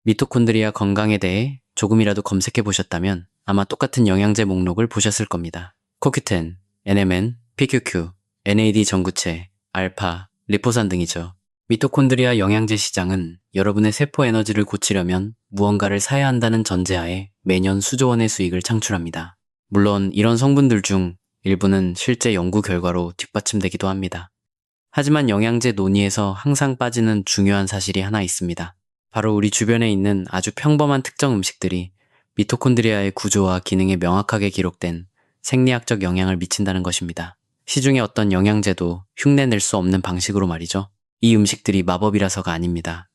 미토콘드리아 건강에 대해 조금이라도 검색해 보셨다면 아마 똑같은 영양제 목록을 보셨을 겁니다. 코큐텐, NMN, PQQ, NAD 전구체, 알파, 리포산 등이죠. 미토콘드리아 영양제 시장은 여러분의 세포 에너지를 고치려면 무언가를 사야 한다는 전제하에 매년 수조 원의 수익을 창출합니다. 물론 이런 성분들 중 일부는 실제 연구 결과로 뒷받침되기도 합니다. 하지만 영양제 논의에서 항상 빠지는 중요한 사실이 하나 있습니다. 바로 우리 주변에 있는 아주 평범한 특정 음식들이 미토콘드리아의 구조와 기능에 명확하게 기록된 생리학적 영향을 미친다는 것입니다. 시중의 어떤 영양제도 흉내낼 수 없는 방식으로 말이죠. 이 음식들이 마법이라서가 아닙니다.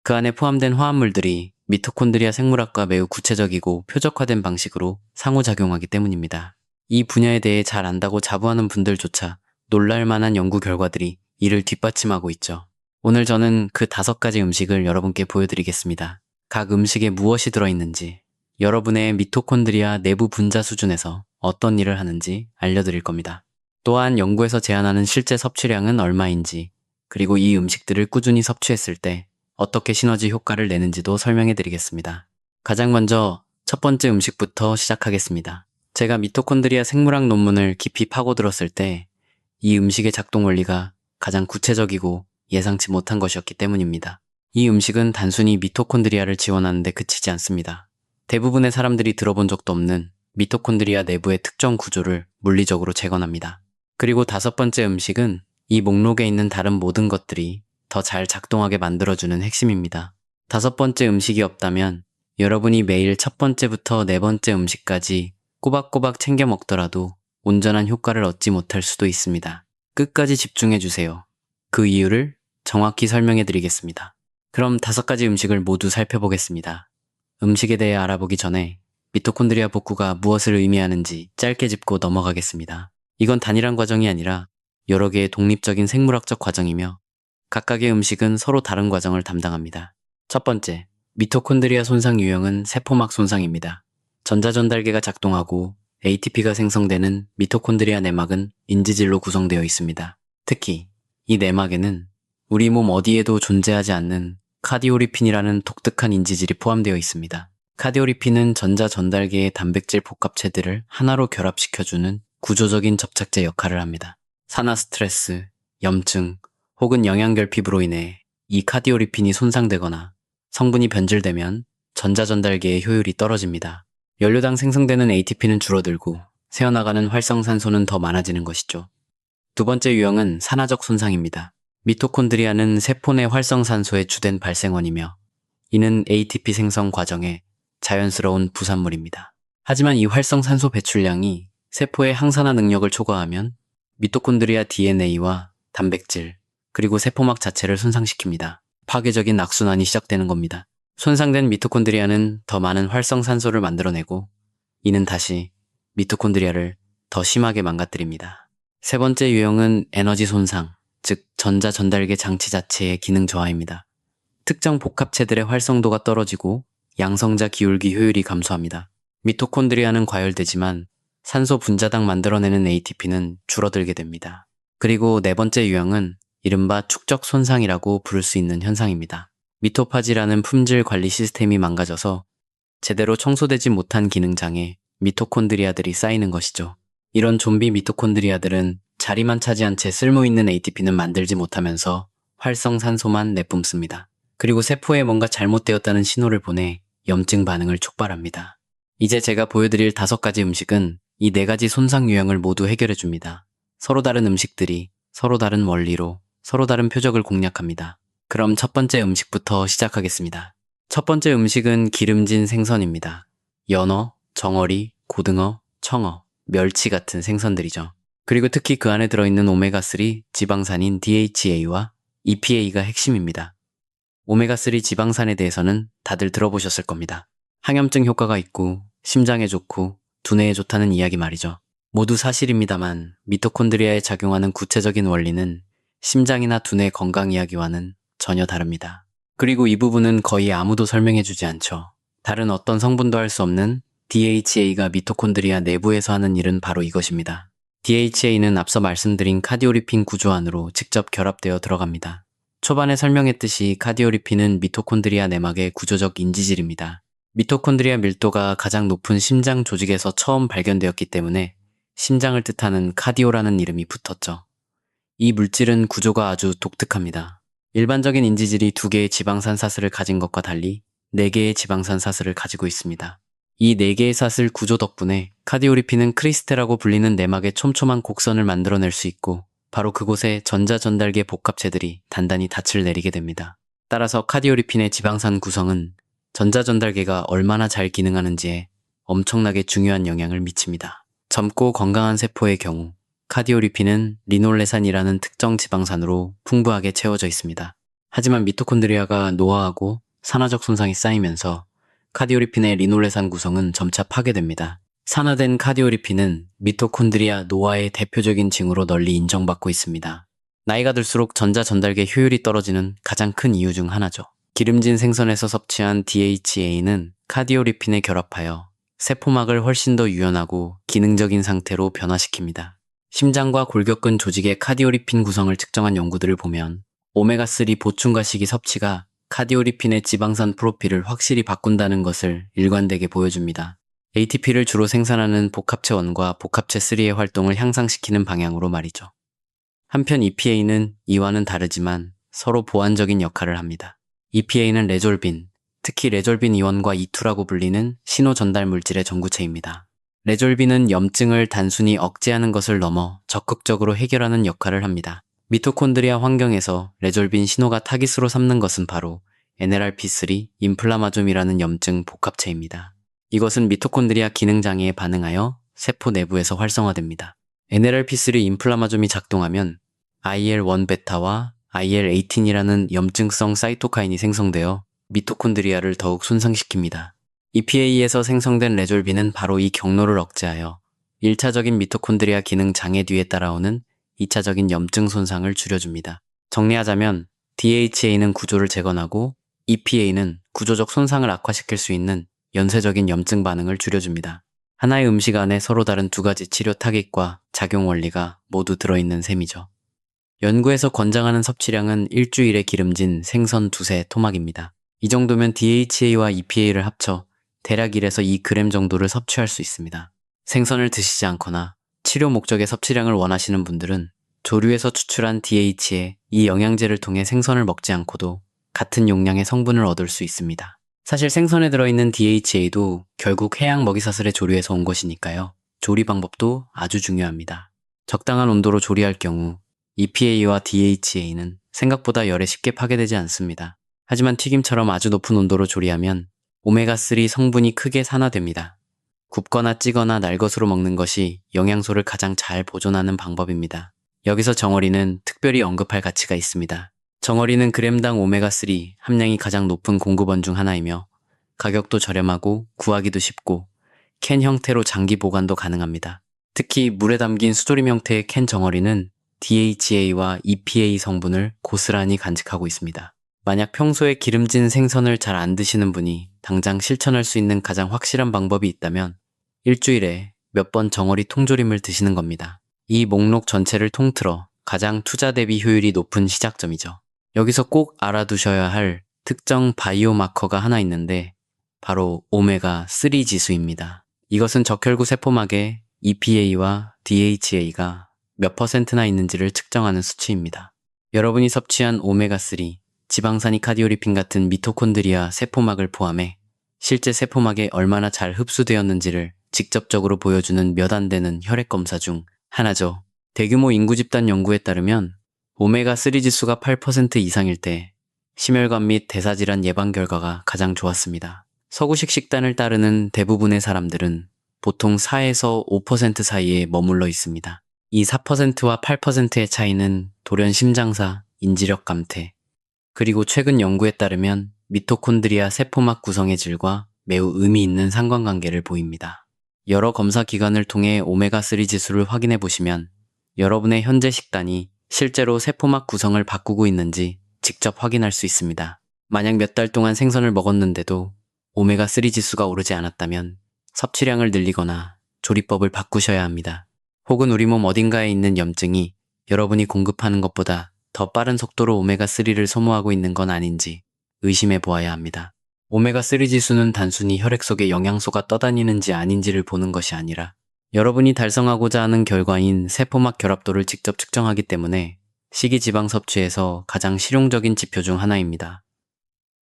그 안에 포함된 화합물들이 미토콘드리아 생물학과 매우 구체적이고 표적화된 방식으로 상호작용하기 때문입니다. 이 분야에 대해 잘 안다고 자부하는 분들조차 놀랄만한 연구 결과들이 이를 뒷받침하고 있죠. 오늘 저는 그 5가지 음식을 여러분께 보여드리겠습니다. 각 음식에 무엇이 들어있는지, 여러분의 미토콘드리아 내부 분자 수준에서 어떤 일을 하는지 알려드릴 겁니다. 또한 연구에서 제안하는 실제 섭취량은 얼마인지, 그리고 이 음식들을 꾸준히 섭취했을 때 어떻게 시너지 효과를 내는지도 설명해드리겠습니다. 가장 먼저 첫 번째 음식부터 시작하겠습니다. 제가 미토콘드리아 생물학 논문을 깊이 파고들었을 때 이 음식의 작동 원리가 가장 구체적이고 예상치 못한 것이었기 때문입니다. 이 음식은 단순히 미토콘드리아를 지원하는 데 그치지 않습니다. 대부분의 사람들이 들어본 적도 없는 미토콘드리아 내부의 특정 구조를 물리적으로 재건합니다. 그리고 5번째 음식은 이 목록에 있는 다른 모든 것들이 더 잘 작동하게 만들어주는 핵심입니다. 5번째 음식이 없다면 여러분이 매일 첫 번째부터 4번째 음식까지 꼬박꼬박 챙겨 먹더라도 온전한 효과를 얻지 못할 수도 있습니다. 끝까지 집중해주세요. 그 이유를 정확히 설명해 드리겠습니다. 그럼 5가지 음식을 모두 살펴보겠습니다. 음식에 대해 알아보기 전에 미토콘드리아 복구가 무엇을 의미하는지 짧게 짚고 넘어가겠습니다. 이건 단일한 과정이 아니라 여러 개의 독립적인 생물학적 과정이며 각각의 음식은 서로 다른 과정을 담당합니다. 첫 번째, 미토콘드리아 손상 유형은 세포막 손상입니다. 전자전달계가 작동하고 ATP가 생성되는 미토콘드리아 내막은 인지질로 구성되어 있습니다. 특히 이 내막에는 우리 몸 어디에도 존재하지 않는 카디오리핀이라는 독특한 인지질이 포함되어 있습니다. 카디오리핀은 전자전달계의 단백질 복합체들을 하나로 결합시켜주는 구조적인 접착제 역할을 합니다. 산화 스트레스, 염증, 혹은 영양결핍으로 인해 이 카디오리핀이 손상되거나 성분이 변질되면 전자전달계의 효율이 떨어집니다. 연료당 생성되는 ATP는 줄어들고 새어나가는 활성산소는 더 많아지는 것이죠. 두 번째 유형은 산화적 손상입니다. 미토콘드리아는 세포 내 활성산소의 주된 발생원이며 이는 ATP 생성 과정의 자연스러운 부산물입니다. 하지만 이 활성산소 배출량이 세포의 항산화 능력을 초과하면 미토콘드리아 DNA와 단백질, 그리고 세포막 자체를 손상시킵니다. 파괴적인 악순환이 시작되는 겁니다. 손상된 미토콘드리아는 더 많은 활성산소를 만들어내고 이는 다시 미토콘드리아를 더 심하게 망가뜨립니다. 세 번째 유형은 에너지 손상, 즉 전자전달계 장치 자체의 기능 저하입니다. 특정 복합체들의 활성도가 떨어지고 양성자 기울기 효율이 감소합니다. 미토콘드리아는 과열되지만 산소 분자당 만들어내는 ATP는 줄어들게 됩니다. 그리고 네 번째 유형은 이른바 축적 손상이라고 부를 수 있는 현상입니다. 미토파지라는 품질 관리 시스템이 망가져서 제대로 청소되지 못한 기능장애, 미토콘드리아들이 쌓이는 것이죠. 이런 좀비 미토콘드리아들은 자리만 차지한 채 쓸모있는 ATP는 만들지 못하면서 활성산소만 내뿜습니다. 그리고 세포에 뭔가 잘못되었다는 신호를 보내 염증 반응을 촉발합니다. 이제 제가 보여드릴 5가지 음식은 이 4가지 손상 유형을 모두 해결해줍니다. 서로 다른 음식들이 서로 다른 원리로 서로 다른 표적을 공략합니다. 그럼 첫 번째 음식부터 시작하겠습니다. 첫 번째 음식은 기름진 생선입니다. 연어, 정어리, 고등어, 청어, 멸치 같은 생선들이죠. 그리고 특히 그 안에 들어있는 오메가3 지방산인 DHA와 EPA가 핵심입니다. 오메가3 지방산에 대해서는 다들 들어보셨을 겁니다. 항염증 효과가 있고 심장에 좋고 두뇌에 좋다는 이야기 말이죠. 모두 사실입니다만 미토콘드리아에 작용하는 구체적인 원리는 심장이나 두뇌 건강 이야기와는 전혀 다릅니다. 그리고 이 부분은 거의 아무도 설명해주지 않죠. 다른 어떤 성분도 할 수 없는 DHA가 미토콘드리아 내부에서 하는 일은 바로 이것입니다. DHA는 앞서 말씀드린 카디오리핀 구조 안으로 직접 결합되어 들어갑니다. 초반에 설명했듯이 카디오리핀은 미토콘드리아 내막의 구조적 인지질입니다. 미토콘드리아 밀도가 가장 높은 심장 조직에서 처음 발견되었기 때문에 심장을 뜻하는 카디오라는 이름이 붙었죠. 이 물질은 구조가 아주 독특합니다. 일반적인 인지질이 2개의 지방산 사슬을 가진 것과 달리 4개의 지방산 사슬을 가지고 있습니다. 이 4개의 사슬 구조 덕분에 카디오리핀은 크리스테라고 불리는 내막의 촘촘한 곡선을 만들어낼 수 있고 바로 그곳에 전자전달계 복합체들이 단단히 닻을 내리게 됩니다. 따라서 카디오리핀의 지방산 구성은 전자전달계가 얼마나 잘 기능하는지에 엄청나게 중요한 영향을 미칩니다. 젊고 건강한 세포의 경우 카디오리핀은 리놀레산이라는 특정 지방산으로 풍부하게 채워져 있습니다. 하지만 미토콘드리아가 노화하고 산화적 손상이 쌓이면서 카디오리핀의 리놀레산 구성은 점차 파괴됩니다. 산화된 카디오리핀은 미토콘드리아 노화의 대표적인 징후로 널리 인정받고 있습니다. 나이가 들수록 전자전달계 효율이 떨어지는 가장 큰 이유 중 하나죠. 기름진 생선에서 섭취한 DHA는 카디오리핀에 결합하여 세포막을 훨씬 더 유연하고 기능적인 상태로 변화시킵니다. 심장과 골격근 조직의 카디오리핀 구성을 측정한 연구들을 보면 오메가3 보충가식이 섭취가 카디오리핀의 지방산 프로필을 확실히 바꾼다는 것을 일관되게 보여줍니다. ATP를 주로 생산하는 복합체 1과 복합체 3의 활동을 향상시키는 방향으로 말이죠. 한편 EPA는 이와는 다르지만 서로 보완적인 역할을 합니다. EPA는 레졸빈, 특히 레졸빈 이원과 E2라고 불리는 신호 전달 물질의 전구체입니다. 레졸빈은 염증을 단순히 억제하는 것을 넘어 적극적으로 해결하는 역할을 합니다. 미토콘드리아 환경에서 레졸빈 신호가 타깃으로 삼는 것은 바로 NLRP3 인플라마좀이라는 염증 복합체입니다. 이것은 미토콘드리아 기능장애에 반응하여 세포 내부에서 활성화됩니다. NLRP3 인플라마좀이 작동하면 IL-1베타와 IL-18이라는 염증성 사이토카인이 생성되어 미토콘드리아를 더욱 손상시킵니다. EPA에서 생성된 레졸빈은 바로 이 경로를 억제하여 1차적인 미토콘드리아 기능 장애 뒤에 따라오는 2차적인 염증 손상을 줄여줍니다. 정리하자면 DHA는 구조를 재건하고 EPA는 구조적 손상을 악화시킬 수 있는 연쇄적인 염증 반응을 줄여줍니다. 하나의 음식 안에 서로 다른 2가지 치료 타깃과 작용 원리가 모두 들어있는 셈이죠. 연구에서 권장하는 섭취량은 일주일에 기름진 생선 2세 토막입니다. 이 정도면 DHA와 EPA를 합쳐 대략 1에서 2g 정도를 섭취할 수 있습니다. 생선을 드시지 않거나 치료 목적의 섭취량을 원하시는 분들은 조류에서 추출한 DHA, 이 영양제를 통해 생선을 먹지 않고도 같은 용량의 성분을 얻을 수 있습니다. 사실 생선에 들어있는 DHA도 결국 해양 먹이사슬의 조류에서 온 것이니까요. 조리 방법도 아주 중요합니다. 적당한 온도로 조리할 경우 EPA와 DHA는 생각보다 열에 쉽게 파괴되지 않습니다. 하지만 튀김처럼 아주 높은 온도로 조리하면 오메가3 성분이 크게 산화됩니다. 굽거나 찌거나 날 것으로 먹는 것이 영양소를 가장 잘 보존하는 방법입니다. 여기서 정어리는 특별히 언급할 가치가 있습니다. 정어리는 그램당 오메가3 함량이 가장 높은 공급원 중 하나이며 가격도 저렴하고 구하기도 쉽고 캔 형태로 장기 보관도 가능합니다. 특히 물에 담긴 수조림 형태의 캔 정어리는 DHA와 EPA 성분을 고스란히 간직하고 있습니다. 만약 평소에 기름진 생선을 잘 안 드시는 분이 당장 실천할 수 있는 가장 확실한 방법이 있다면 일주일에 몇 번 정어리 통조림을 드시는 겁니다. 이 목록 전체를 통틀어 가장 투자 대비 효율이 높은 시작점이죠. 여기서 꼭 알아두셔야 할 특정 바이오마커가 하나 있는데 바로 오메가3 지수입니다. 이것은 적혈구 세포막에 EPA와 DHA가 몇 %나 있는지를 측정하는 수치입니다. 여러분이 섭취한 오메가3, 지방산이 카디오리핀 같은 미토콘드리아 세포막을 포함해 실제 세포막에 얼마나 잘 흡수되었는지를 직접적으로 보여주는 몇 안 되는 혈액 검사 중 하나죠. 대규모 인구 집단 연구에 따르면 오메가3 지수가 8% 이상일 때 심혈관 및 대사질환 예방 결과가 가장 좋았습니다. 서구식 식단을 따르는 대부분의 사람들은 보통 4에서 5% 사이에 머물러 있습니다. 이 4%와 8%의 차이는 돌연 심장사, 인지력 감퇴, 그리고 최근 연구에 따르면 미토콘드리아 세포막 구성의 질과 매우 의미 있는 상관관계를 보입니다. 여러 검사 기관을 통해 오메가3 지수를 확인해 보시면 여러분의 현재 식단이 실제로 세포막 구성을 바꾸고 있는지 직접 확인할 수 있습니다. 만약 몇 달 동안 생선을 먹었는데도 오메가3 지수가 오르지 않았다면 섭취량을 늘리거나 조리법을 바꾸셔야 합니다. 혹은 우리 몸 어딘가에 있는 염증이 여러분이 공급하는 것보다 더 빠른 속도로 오메가3를 소모하고 있는 건 아닌지 의심해 보아야 합니다. 오메가3 지수는 단순히 혈액 속에 영양소가 떠다니는지 아닌지를 보는 것이 아니라 여러분이 달성하고자 하는 결과인 세포막 결합도를 직접 측정하기 때문에 식이지방 섭취에서 가장 실용적인 지표 중 하나입니다.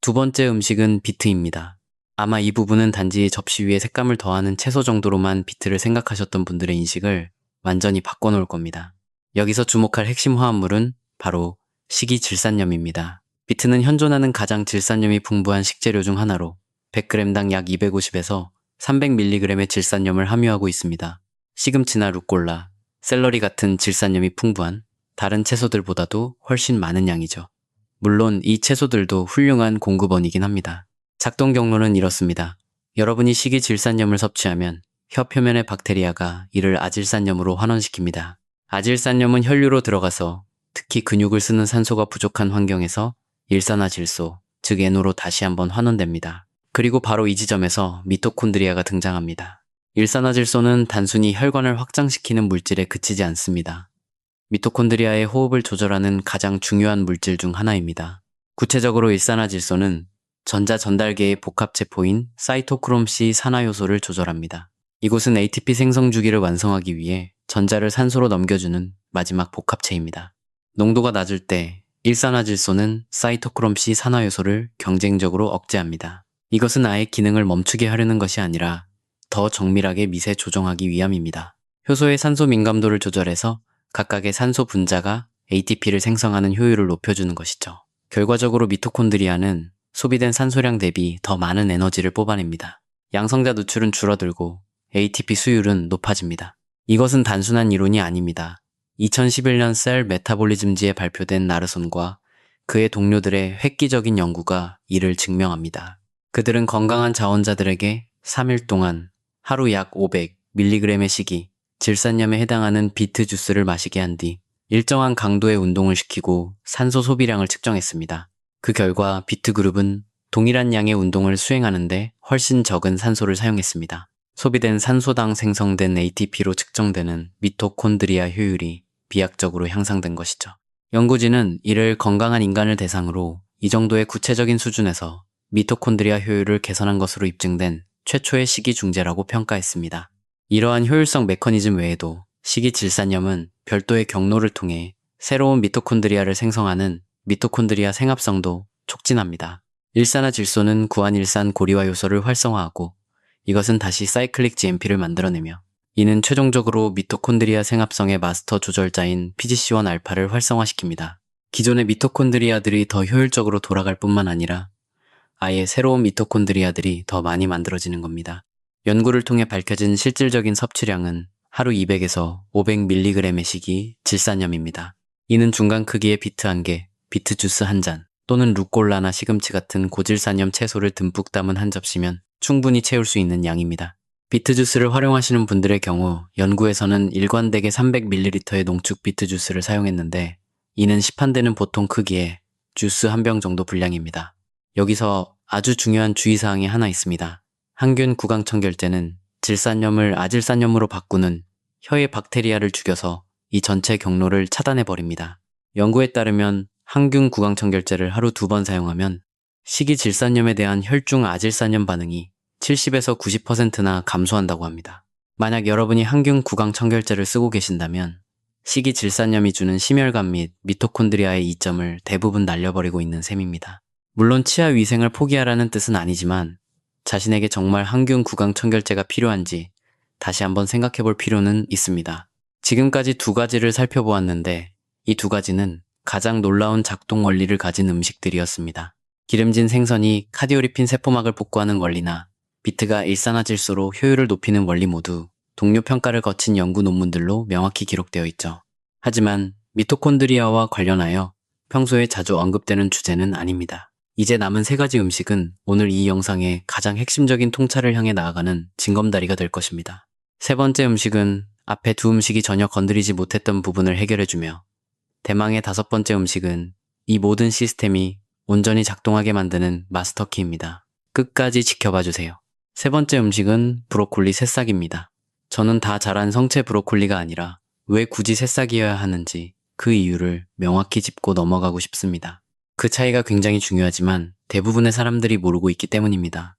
두 번째 음식은 비트입니다. 아마 이 부분은 단지 접시 위에 색감을 더하는 채소 정도로만 비트를 생각하셨던 분들의 인식을 완전히 바꿔놓을 겁니다. 여기서 주목할 핵심 화합물은 바로 식이질산염입니다. 비트는 현존하는 가장 질산염이 풍부한 식재료 중 하나로 100g당 약 250에서 300mg의 질산염을 함유하고 있습니다. 시금치나 루꼴라, 샐러리 같은 질산염이 풍부한 다른 채소들보다도 훨씬 많은 양이죠. 물론 이 채소들도 훌륭한 공급원이긴 합니다. 작동 경로는 이렇습니다. 여러분이 식이질산염을 섭취하면 혀 표면의 박테리아가 이를 아질산염으로 환원시킵니다. 아질산염은 혈류로 들어가서 특히 근육을 쓰는 산소가 부족한 환경에서 일산화질소, 즉 NO로 다시 한번 환원됩니다. 그리고 바로 이 지점에서 미토콘드리아가 등장합니다. 일산화질소는 단순히 혈관을 확장시키는 물질에 그치지 않습니다. 미토콘드리아의 호흡을 조절하는 가장 중요한 물질 중 하나입니다. 구체적으로 일산화질소는 전자 전달계의 복합체포인 사이토크롬C 산화요소를 조절합니다. 이곳은 ATP 생성 주기를 완성하기 위해 전자를 산소로 넘겨주는 마지막 복합체입니다. 농도가 낮을 때 일산화질소는 사이토크롬C 산화요소를 경쟁적으로 억제합니다. 이것은 아예 기능을 멈추게 하려는 것이 아니라 더 정밀하게 미세 조정하기 위함입니다. 효소의 산소 민감도를 조절해서 각각의 산소 분자가 ATP를 생성하는 효율을 높여주는 것이죠. 결과적으로 미토콘드리아는 소비된 산소량 대비 더 많은 에너지를 뽑아냅니다. 양성자 누출은 줄어들고 ATP 수율은 높아집니다. 이것은 단순한 이론이 아닙니다. 2011년 셀 메타볼리즘지에 발표된 나르손과 그의 동료들의 획기적인 연구가 이를 증명합니다. 그들은 건강한 자원자들에게 3일 동안 하루 약 500mg의 식이 질산염에 해당하는 비트 주스를 마시게 한 뒤 일정한 강도의 운동을 시키고 산소 소비량을 측정했습니다. 그 결과 비트 그룹은 동일한 양의 운동을 수행하는데 훨씬 적은 산소를 사용했습니다. 소비된 산소당 생성된 ATP로 측정되는 미토콘드리아 효율이 비약적으로 향상된 것이죠. 연구진은 이를 건강한 인간을 대상으로 이 정도의 구체적인 수준에서 미토콘드리아 효율을 개선한 것으로 입증된 최초의 식이중재라고 평가했습니다. 이러한 효율성 메커니즘 외에도 식이질산염은 별도의 경로를 통해 새로운 미토콘드리아를 생성하는 미토콘드리아 생합성도 촉진합니다. 일산화질소는 구안일산 고리화 요소를 활성화하고 이것은 다시 사이클릭 GMP를 만들어내며 이는 최종적으로 미토콘드리아 생합성의 마스터 조절자인 PGC1알파를 활성화시킵니다. 기존의 미토콘드리아들이 더 효율적으로 돌아갈 뿐만 아니라 아예 새로운 미토콘드리아들이 더 많이 만들어지는 겁니다. 연구를 통해 밝혀진 실질적인 섭취량은 하루 200에서 500mg의 식이 질산염입니다. 이는 중간 크기의 비트 1개, 비트 주스 1잔 또는 루꼴라나 시금치 같은 고질산염 채소를 듬뿍 담은 한 접시면 충분히 채울 수 있는 양입니다. 비트 주스를 활용하시는 분들의 경우 연구에서는 일관되게 300ml의 농축 비트 주스를 사용했는데 이는 시판되는 보통 크기의 주스 한 병 정도 분량입니다. 여기서 아주 중요한 주의사항이 하나 있습니다. 항균 구강청결제는 질산염을 아질산염으로 바꾸는 혀의 박테리아를 죽여서 이 전체 경로를 차단해버립니다. 연구에 따르면 항균 구강청결제를 하루 2번 사용하면 식이질산염에 대한 혈중 아질산염 반응이 70에서 90%나 감소한다고 합니다. 만약 여러분이 항균 구강청결제를 쓰고 계신다면 식이질산염이 주는 심혈관 및 미토콘드리아의 이점을 대부분 날려버리고 있는 셈입니다. 물론 치아 위생을 포기하라는 뜻은 아니지만 자신에게 정말 항균 구강청결제가 필요한지 다시 한번 생각해 볼 필요는 있습니다. 지금까지 2가지를 살펴보았는데 이 2가지는 가장 놀라운 작동 원리를 가진 음식들이었습니다. 기름진 생선이 카디오리핀 세포막을 복구하는 원리나 비트가 일산화질소로 효율을 높이는 원리 모두 동료 평가를 거친 연구 논문들로 명확히 기록되어 있죠. 하지만 미토콘드리아와 관련하여 평소에 자주 언급되는 주제는 아닙니다. 이제 남은 3가지 음식은 오늘 이 영상의 가장 핵심적인 통찰을 향해 나아가는 징검다리가 될 것입니다. 3번째 음식은 앞에 2 음식이 전혀 건드리지 못했던 부분을 해결해주며 대망의 5번째 음식은 이 모든 시스템이 온전히 작동하게 만드는 마스터키입니다. 끝까지 지켜봐주세요. 3번째 음식은 브로콜리 새싹입니다. 저는 다 자란 성체 브로콜리가 아니라 왜 굳이 새싹이어야 하는지 그 이유를 명확히 짚고 넘어가고 싶습니다. 그 차이가 굉장히 중요하지만 대부분의 사람들이 모르고 있기 때문입니다.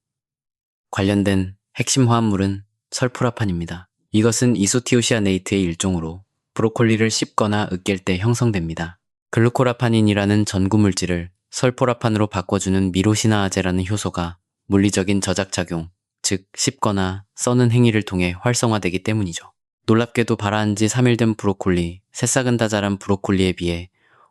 관련된 핵심 화합물은 설포라판입니다. 이것은 이소티오시아네이트의 일종으로 브로콜리를 씹거나 으깰 때 형성됩니다. 글루코라파닌이라는 전구물질을 설포라판으로 바꿔주는 미로시나아제라는 효소가 물리적인 저작작용, 즉 씹거나 써는 행위를 통해 활성화되기 때문이죠. 놀랍게도 발아한 지 3일 된 브로콜리, 새싹은 다 자란 브로콜리에 비해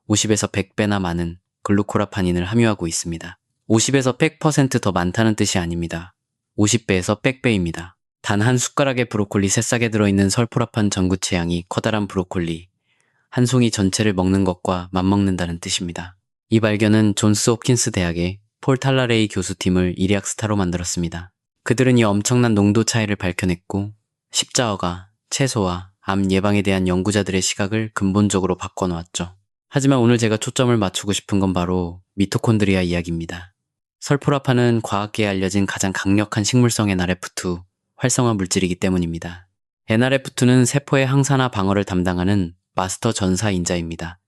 50에서 100배나 많은 글루코라파닌을 함유하고 있습니다. 50에서 100%더 많다는 뜻이 아닙니다. 50배에서 100배입니다. 단 한 숟가락의 브로콜리 새싹에 들어있는 설포라판 전구체 양이 커다란 브로콜리 한 송이 전체를 먹는 것과 맞먹는다는 뜻입니다. 이 발견은 존스 홉킨스 대학의 폴 탈라레이 교수팀을 일약 스타로 만들었습니다. 그들은 이 엄청난 농도 차이를 밝혀냈고 십자어가, 채소와 암 예방에 대한 연구자들의 시각을 근본적으로 바꿔놓았죠. 하지만 오늘 제가 초점을 맞추고 싶은 건 바로 미토콘드리아 이야기입니다. 설포라판은 과학계에 알려진 가장 강력한 식물성 NRF2 활성화 물질이기 때문입니다. NRF2는 세포의 항산화 방어를 담당하는 마스터 전사인자입니다.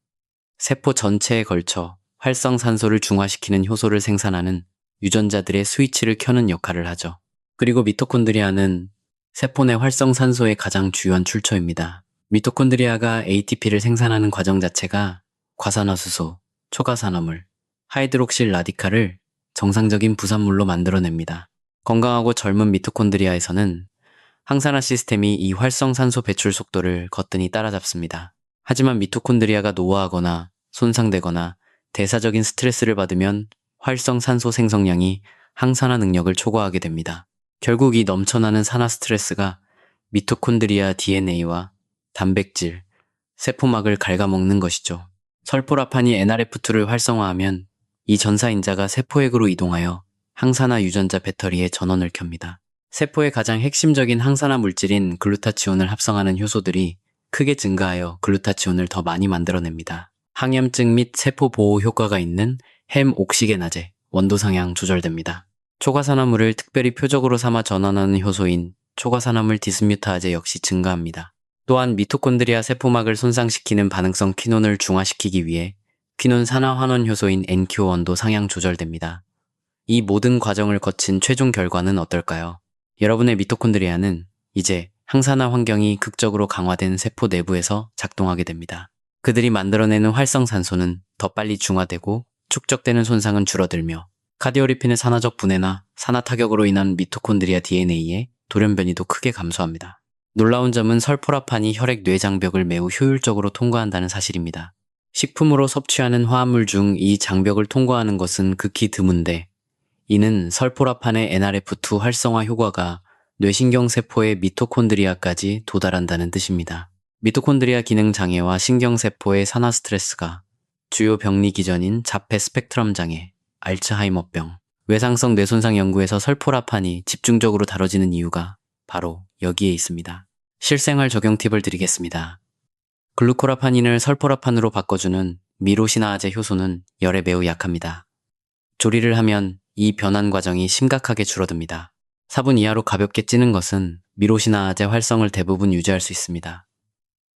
세포 전체에 걸쳐 활성산소를 중화시키는 효소를 생산하는 유전자들의 스위치를 켜는 역할을 하죠. 그리고 미토콘드리아는 세포 내 활성산소의 가장 주요한 출처입니다. 미토콘드리아가 ATP를 생산하는 과정 자체가 과산화수소, 초과산화물, 하이드록실 라디칼을 정상적인 부산물로 만들어냅니다. 건강하고 젊은 미토콘드리아에서는 항산화 시스템이 이 활성산소 배출 속도를 거뜬히 따라잡습니다. 하지만 미토콘드리아가 노화하거나 손상되거나 대사적인 스트레스를 받으면 활성산소 생성량이 항산화 능력을 초과하게 됩니다. 결국 이 넘쳐나는 산화 스트레스가 미토콘드리아 DNA와 단백질, 세포막을 갉아먹는 것이죠. 설포라판이 NRF2를 활성화하면 이 전사인자가 세포액으로 이동하여 항산화 유전자 배터리에 전원을 켭니다. 세포의 가장 핵심적인 항산화 물질인 글루타치온을 합성하는 효소들이 크게 증가하여 글루타치온을 더 많이 만들어냅니다. 항염증 및 세포 보호 효과가 있는 햄 옥시게나제, 원도 상향 조절됩니다. 초과산화물을 특별히 표적으로 삼아 전환하는 효소인 초과산화물 디스뮤타아제 역시 증가합니다. 또한 미토콘드리아 세포막을 손상시키는 반응성 퀴논을 중화시키기 위해 퀴논 산화 환원 효소인 NQ1도 상향 조절됩니다. 이 모든 과정을 거친 최종 결과는 어떨까요? 여러분의 미토콘드리아는 이제 항산화 환경이 극적으로 강화된 세포 내부에서 작동하게 됩니다. 그들이 만들어내는 활성산소는 더 빨리 중화되고 축적되는 손상은 줄어들며 카디오리핀의 산화적 분해나 산화 타격으로 인한 미토콘드리아 DNA의 돌연 변이도 크게 감소합니다. 놀라운 점은 설포라판이 혈액 뇌장벽을 매우 효율적으로 통과한다는 사실입니다. 식품으로 섭취하는 화합물 중 이 장벽을 통과하는 것은 극히 드문데 이는 설포라판의 NRF2 활성화 효과가 뇌신경세포의 미토콘드리아까지 도달한다는 뜻입니다. 미토콘드리아 기능 장애와 신경세포의 산화 스트레스가 주요 병리 기전인 자폐 스펙트럼 장애, 알츠하이머병, 외상성 뇌손상 연구에서 설포라판이 집중적으로 다뤄지는 이유가 바로 여기에 있습니다. 실생활 적용 팁을 드리겠습니다. 글루코라파닌을 설포라판으로 바꿔주는 미로시나아제 효소는 열에 매우 약합니다. 조리를 하면 이 변환 과정이 심각하게 줄어듭니다. 4분 이하로 가볍게 찌는 것은 미로시나아제 활성을 대부분 유지할 수 있습니다.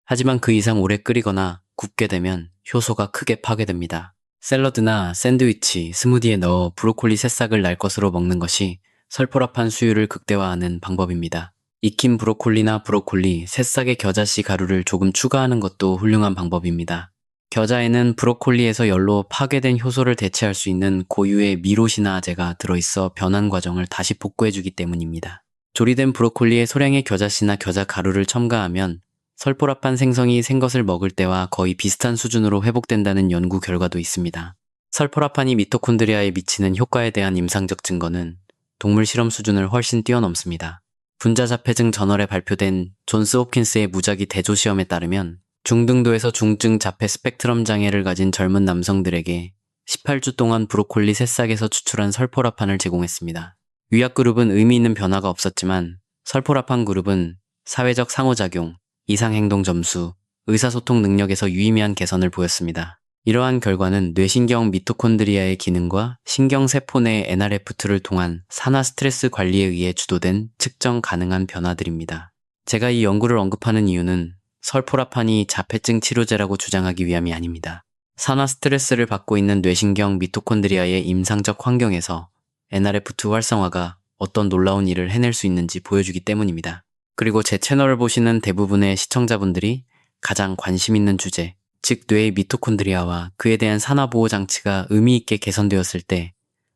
하지만 그 이상 오래 끓이거나 굽게 되면 효소가 크게 파괴됩니다. 샐러드나 샌드위치, 스무디에 넣어 브로콜리 새싹을 날 것으로 먹는 것이 설포라판 수율을 극대화하는 방법입니다. 익힌 브로콜리나 브로콜리, 새싹의 겨자씨 가루를 조금 추가하는 것도 훌륭한 방법입니다. 겨자에는 브로콜리에서 열로 파괴된 효소를 대체할 수 있는 고유의 미로시나아제가 들어있어 변환 과정을 다시 복구해주기 때문입니다. 조리된 브로콜리에 소량의 겨자씨나 겨자 가루를 첨가하면 설포라판 생성이 생것을 먹을 때와 거의 비슷한 수준으로 회복된다는 연구 결과도 있습니다. 설포라판이 미토콘드리아에 미치는 효과에 대한 임상적 증거는 동물 실험 수준을 훨씬 뛰어넘습니다. 분자자폐증 저널에 발표된 존스 홉킨스의 무작위 대조 시험에 따르면 중등도에서 중증 자폐 스펙트럼 장애를 가진 젊은 남성들에게 18주 동안 브로콜리 새싹에서 추출한 설포라판을 제공했습니다. 위약 그룹은 의미 있는 변화가 없었지만 설포라판 그룹은 사회적 상호작용, 이상행동 점수, 의사소통 능력에서 유의미한 개선을 보였습니다. 이러한 결과는 뇌신경 미토콘드리아의 기능과 신경세포 내 NRF2를 통한 산화 스트레스 관리에 의해 주도된 측정 가능한 변화들입니다. 제가 이 연구를 언급하는 이유는 설포라판이 자폐증 치료제라고 주장하기 위함이 아닙니다. 산화 스트레스를 받고 있는 뇌신경 미토콘드리아의 임상적 환경에서 NRF2 활성화가 어떤 놀라운 일을 해낼 수 있는지 보여주기 때문입니다. 그리고 제 채널을 보시는 대부분의 시청자분들이 가장 관심 있는 주제, 즉 뇌의 미토콘드리아와 그에 대한 산화보호 장치가 의미 있게 개선되었을 때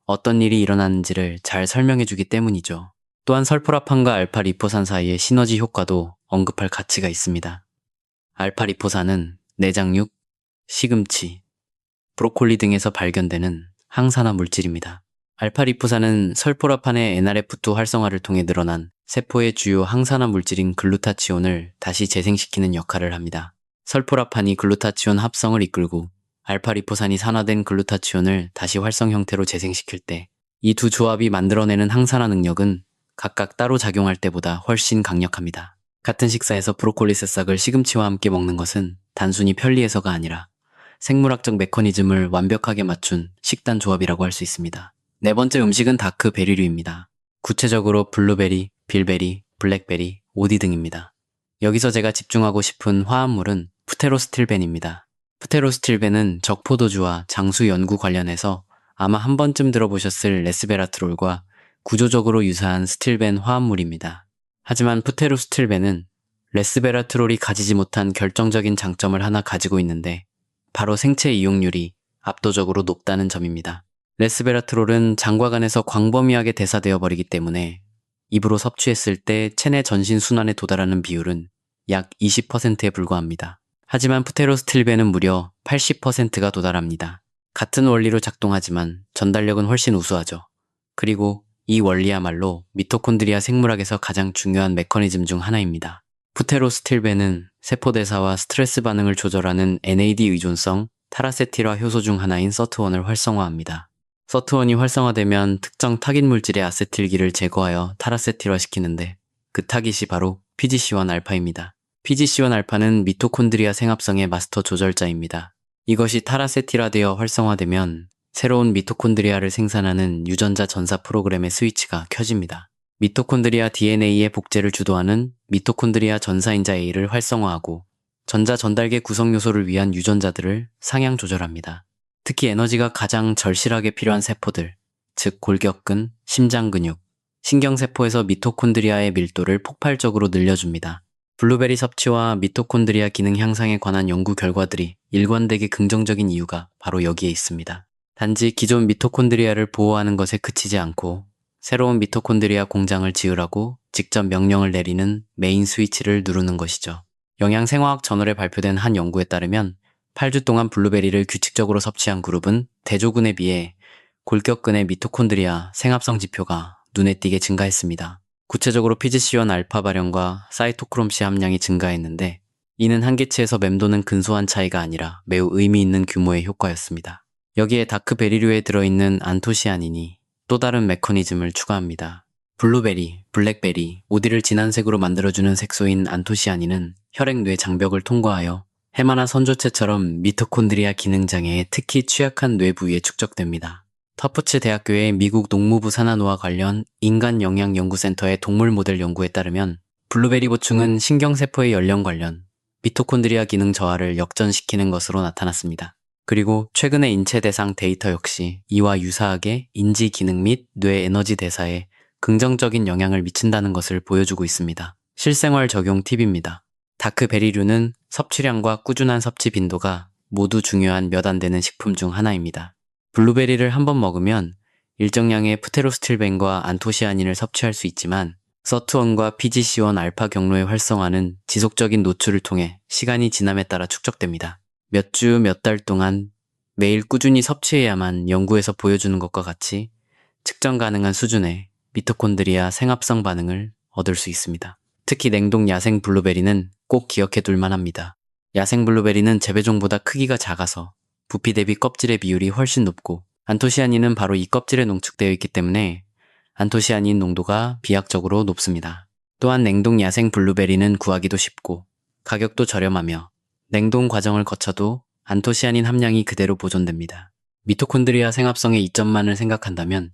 어떤 일이 일어나는지를 잘 설명해주기 때문이죠. 또한 설포라판과 알파 리포산 사이의 시너지 효과도 언급할 가치가 있습니다. 알파 리포산은 내장육, 시금치, 브로콜리 등에서 발견되는 항산화 물질입니다. 알파 리포산은 설포라판의 NRF2 활성화를 통해 늘어난 세포의 주요 항산화 물질인 글루타치온을 다시 재생시키는 역할을 합니다. 설포라판이 글루타치온 합성을 이끌고 알파 리포산이 산화된 글루타치온을 다시 활성 형태로 재생시킬 때 이 두 조합이 만들어내는 항산화 능력은 각각 따로 작용할 때보다 훨씬 강력합니다. 같은 식사에서 브로콜리 새싹을 시금치와 함께 먹는 것은 단순히 편리해서가 아니라 생물학적 메커니즘을 완벽하게 맞춘 식단 조합이라고 할 수 있습니다. 네 번째 음식은 다크 베리류입니다. 구체적으로 블루베리, 빌베리, 블랙베리, 오디 등입니다. 여기서 제가 집중하고 싶은 화합물은 프테로스틸벤입니다. 프테로스틸벤은 적포도주와 장수 연구 관련해서 아마 한 번쯤 들어보셨을 레스베라트롤과 구조적으로 유사한 스틸벤 화합물입니다. 하지만 프테로스틸벤은 레스베라트롤이 가지지 못한 결정적인 장점을 하나 가지고 있는데 바로 생체 이용률이 압도적으로 높다는 점입니다. 레스베라트롤은 장과간에서 광범위하게 대사되어 버리기 때문에 입으로 섭취했을 때 체내 전신 순환에 도달하는 비율은 약 20%에 불과합니다. 하지만 프테로스틸벤은 무려 80%가 도달합니다. 같은 원리로 작동하지만 전달력은 훨씬 우수하죠. 그리고 이 원리야말로 미토콘드리아 생물학에서 가장 중요한 메커니즘 중 하나입니다. 프테로스틸벤은 세포대사와 스트레스 반응을 조절하는 NAD 의존성 타라세틸화 효소 중 하나인 서트원을 활성화합니다. 서트원이 활성화되면 특정 타깃 물질의 아세틸기를 제거하여 타라세틸화시키는데 그 타깃이 바로 PGC1알파입니다. PGC1알파는 미토콘드리아 생합성의 마스터 조절자입니다. 이것이 타라세틸화되어 활성화되면 새로운 미토콘드리아를 생산하는 유전자 전사 프로그램의 스위치가 켜집니다. 미토콘드리아 DNA의 복제를 주도하는 미토콘드리아 전사인자 A를 활성화하고 전자 전달계 구성 요소를 위한 유전자들을 상향 조절합니다. 특히 에너지가 가장 절실하게 필요한 세포들, 즉 골격근, 심장근육, 신경세포에서 미토콘드리아의 밀도를 폭발적으로 늘려줍니다. 블루베리 섭취와 미토콘드리아 기능 향상에 관한 연구 결과들이 일관되게 긍정적인 이유가 바로 여기에 있습니다. 단지 기존 미토콘드리아를 보호하는 것에 그치지 않고 새로운 미토콘드리아 공장을 지으라고 직접 명령을 내리는 메인 스위치를 누르는 것이죠. 영양생화학 저널에 발표된 한 연구에 따르면 8주 동안 블루베리를 규칙적으로 섭취한 그룹은 대조군에 비해 골격근의 미토콘드리아 생합성 지표가 눈에 띄게 증가했습니다. 구체적으로 PGC1 알파 발현과 사이토크롬C 함량이 증가했는데 이는 한계치에서 맴도는 근소한 차이가 아니라 매우 의미 있는 규모의 효과였습니다. 여기에 다크베리류에 들어있는 안토시아닌이 또 다른 메커니즘을 추가합니다. 블루베리, 블랙베리, 오디를 진한 색으로 만들어주는 색소인 안토시아닌은 혈액-뇌 장벽을 통과하여 해마나 선조체처럼 미토콘드리아 기능장애에 특히 취약한 뇌 부위에 축적됩니다. 터프츠 대학교의 미국 농무부 산하노화 관련 인간영양연구센터의 동물 모델 연구에 따르면 블루베리 보충은 신경세포의 연령 관련 미토콘드리아 기능 저하를 역전시키는 것으로 나타났습니다. 그리고 최근의 인체 대상 데이터 역시 이와 유사하게 인지 기능 및 뇌 에너지 대사에 긍정적인 영향을 미친다는 것을 보여주고 있습니다. 실생활 적용 팁입니다. 다크베리류는 섭취량과 꾸준한 섭취 빈도가 모두 중요한 몇 안 되는 식품 중 하나입니다. 블루베리를 한번 먹으면 일정량의 프테로스틸벤과 안토시아닌을 섭취할 수 있지만 서트원과 PGC1 알파 경로의 활성화는 지속적인 노출을 통해 시간이 지남에 따라 축적됩니다. 몇 주, 몇 달 동안 매일 꾸준히 섭취해야만 연구에서 보여주는 것과 같이 측정 가능한 수준의 미토콘드리아 생합성 반응을 얻을 수 있습니다. 특히 냉동 야생 블루베리는 꼭 기억해 둘 만합니다. 야생 블루베리는 재배종보다 크기가 작아서 부피 대비 껍질의 비율이 훨씬 높고 안토시아닌은 바로 이 껍질에 농축되어 있기 때문에 안토시아닌 농도가 비약적으로 높습니다. 또한 냉동 야생 블루베리는 구하기도 쉽고 가격도 저렴하며 냉동 과정을 거쳐도 안토시아닌 함량이 그대로 보존됩니다. 미토콘드리아 생합성의 이점만을 생각한다면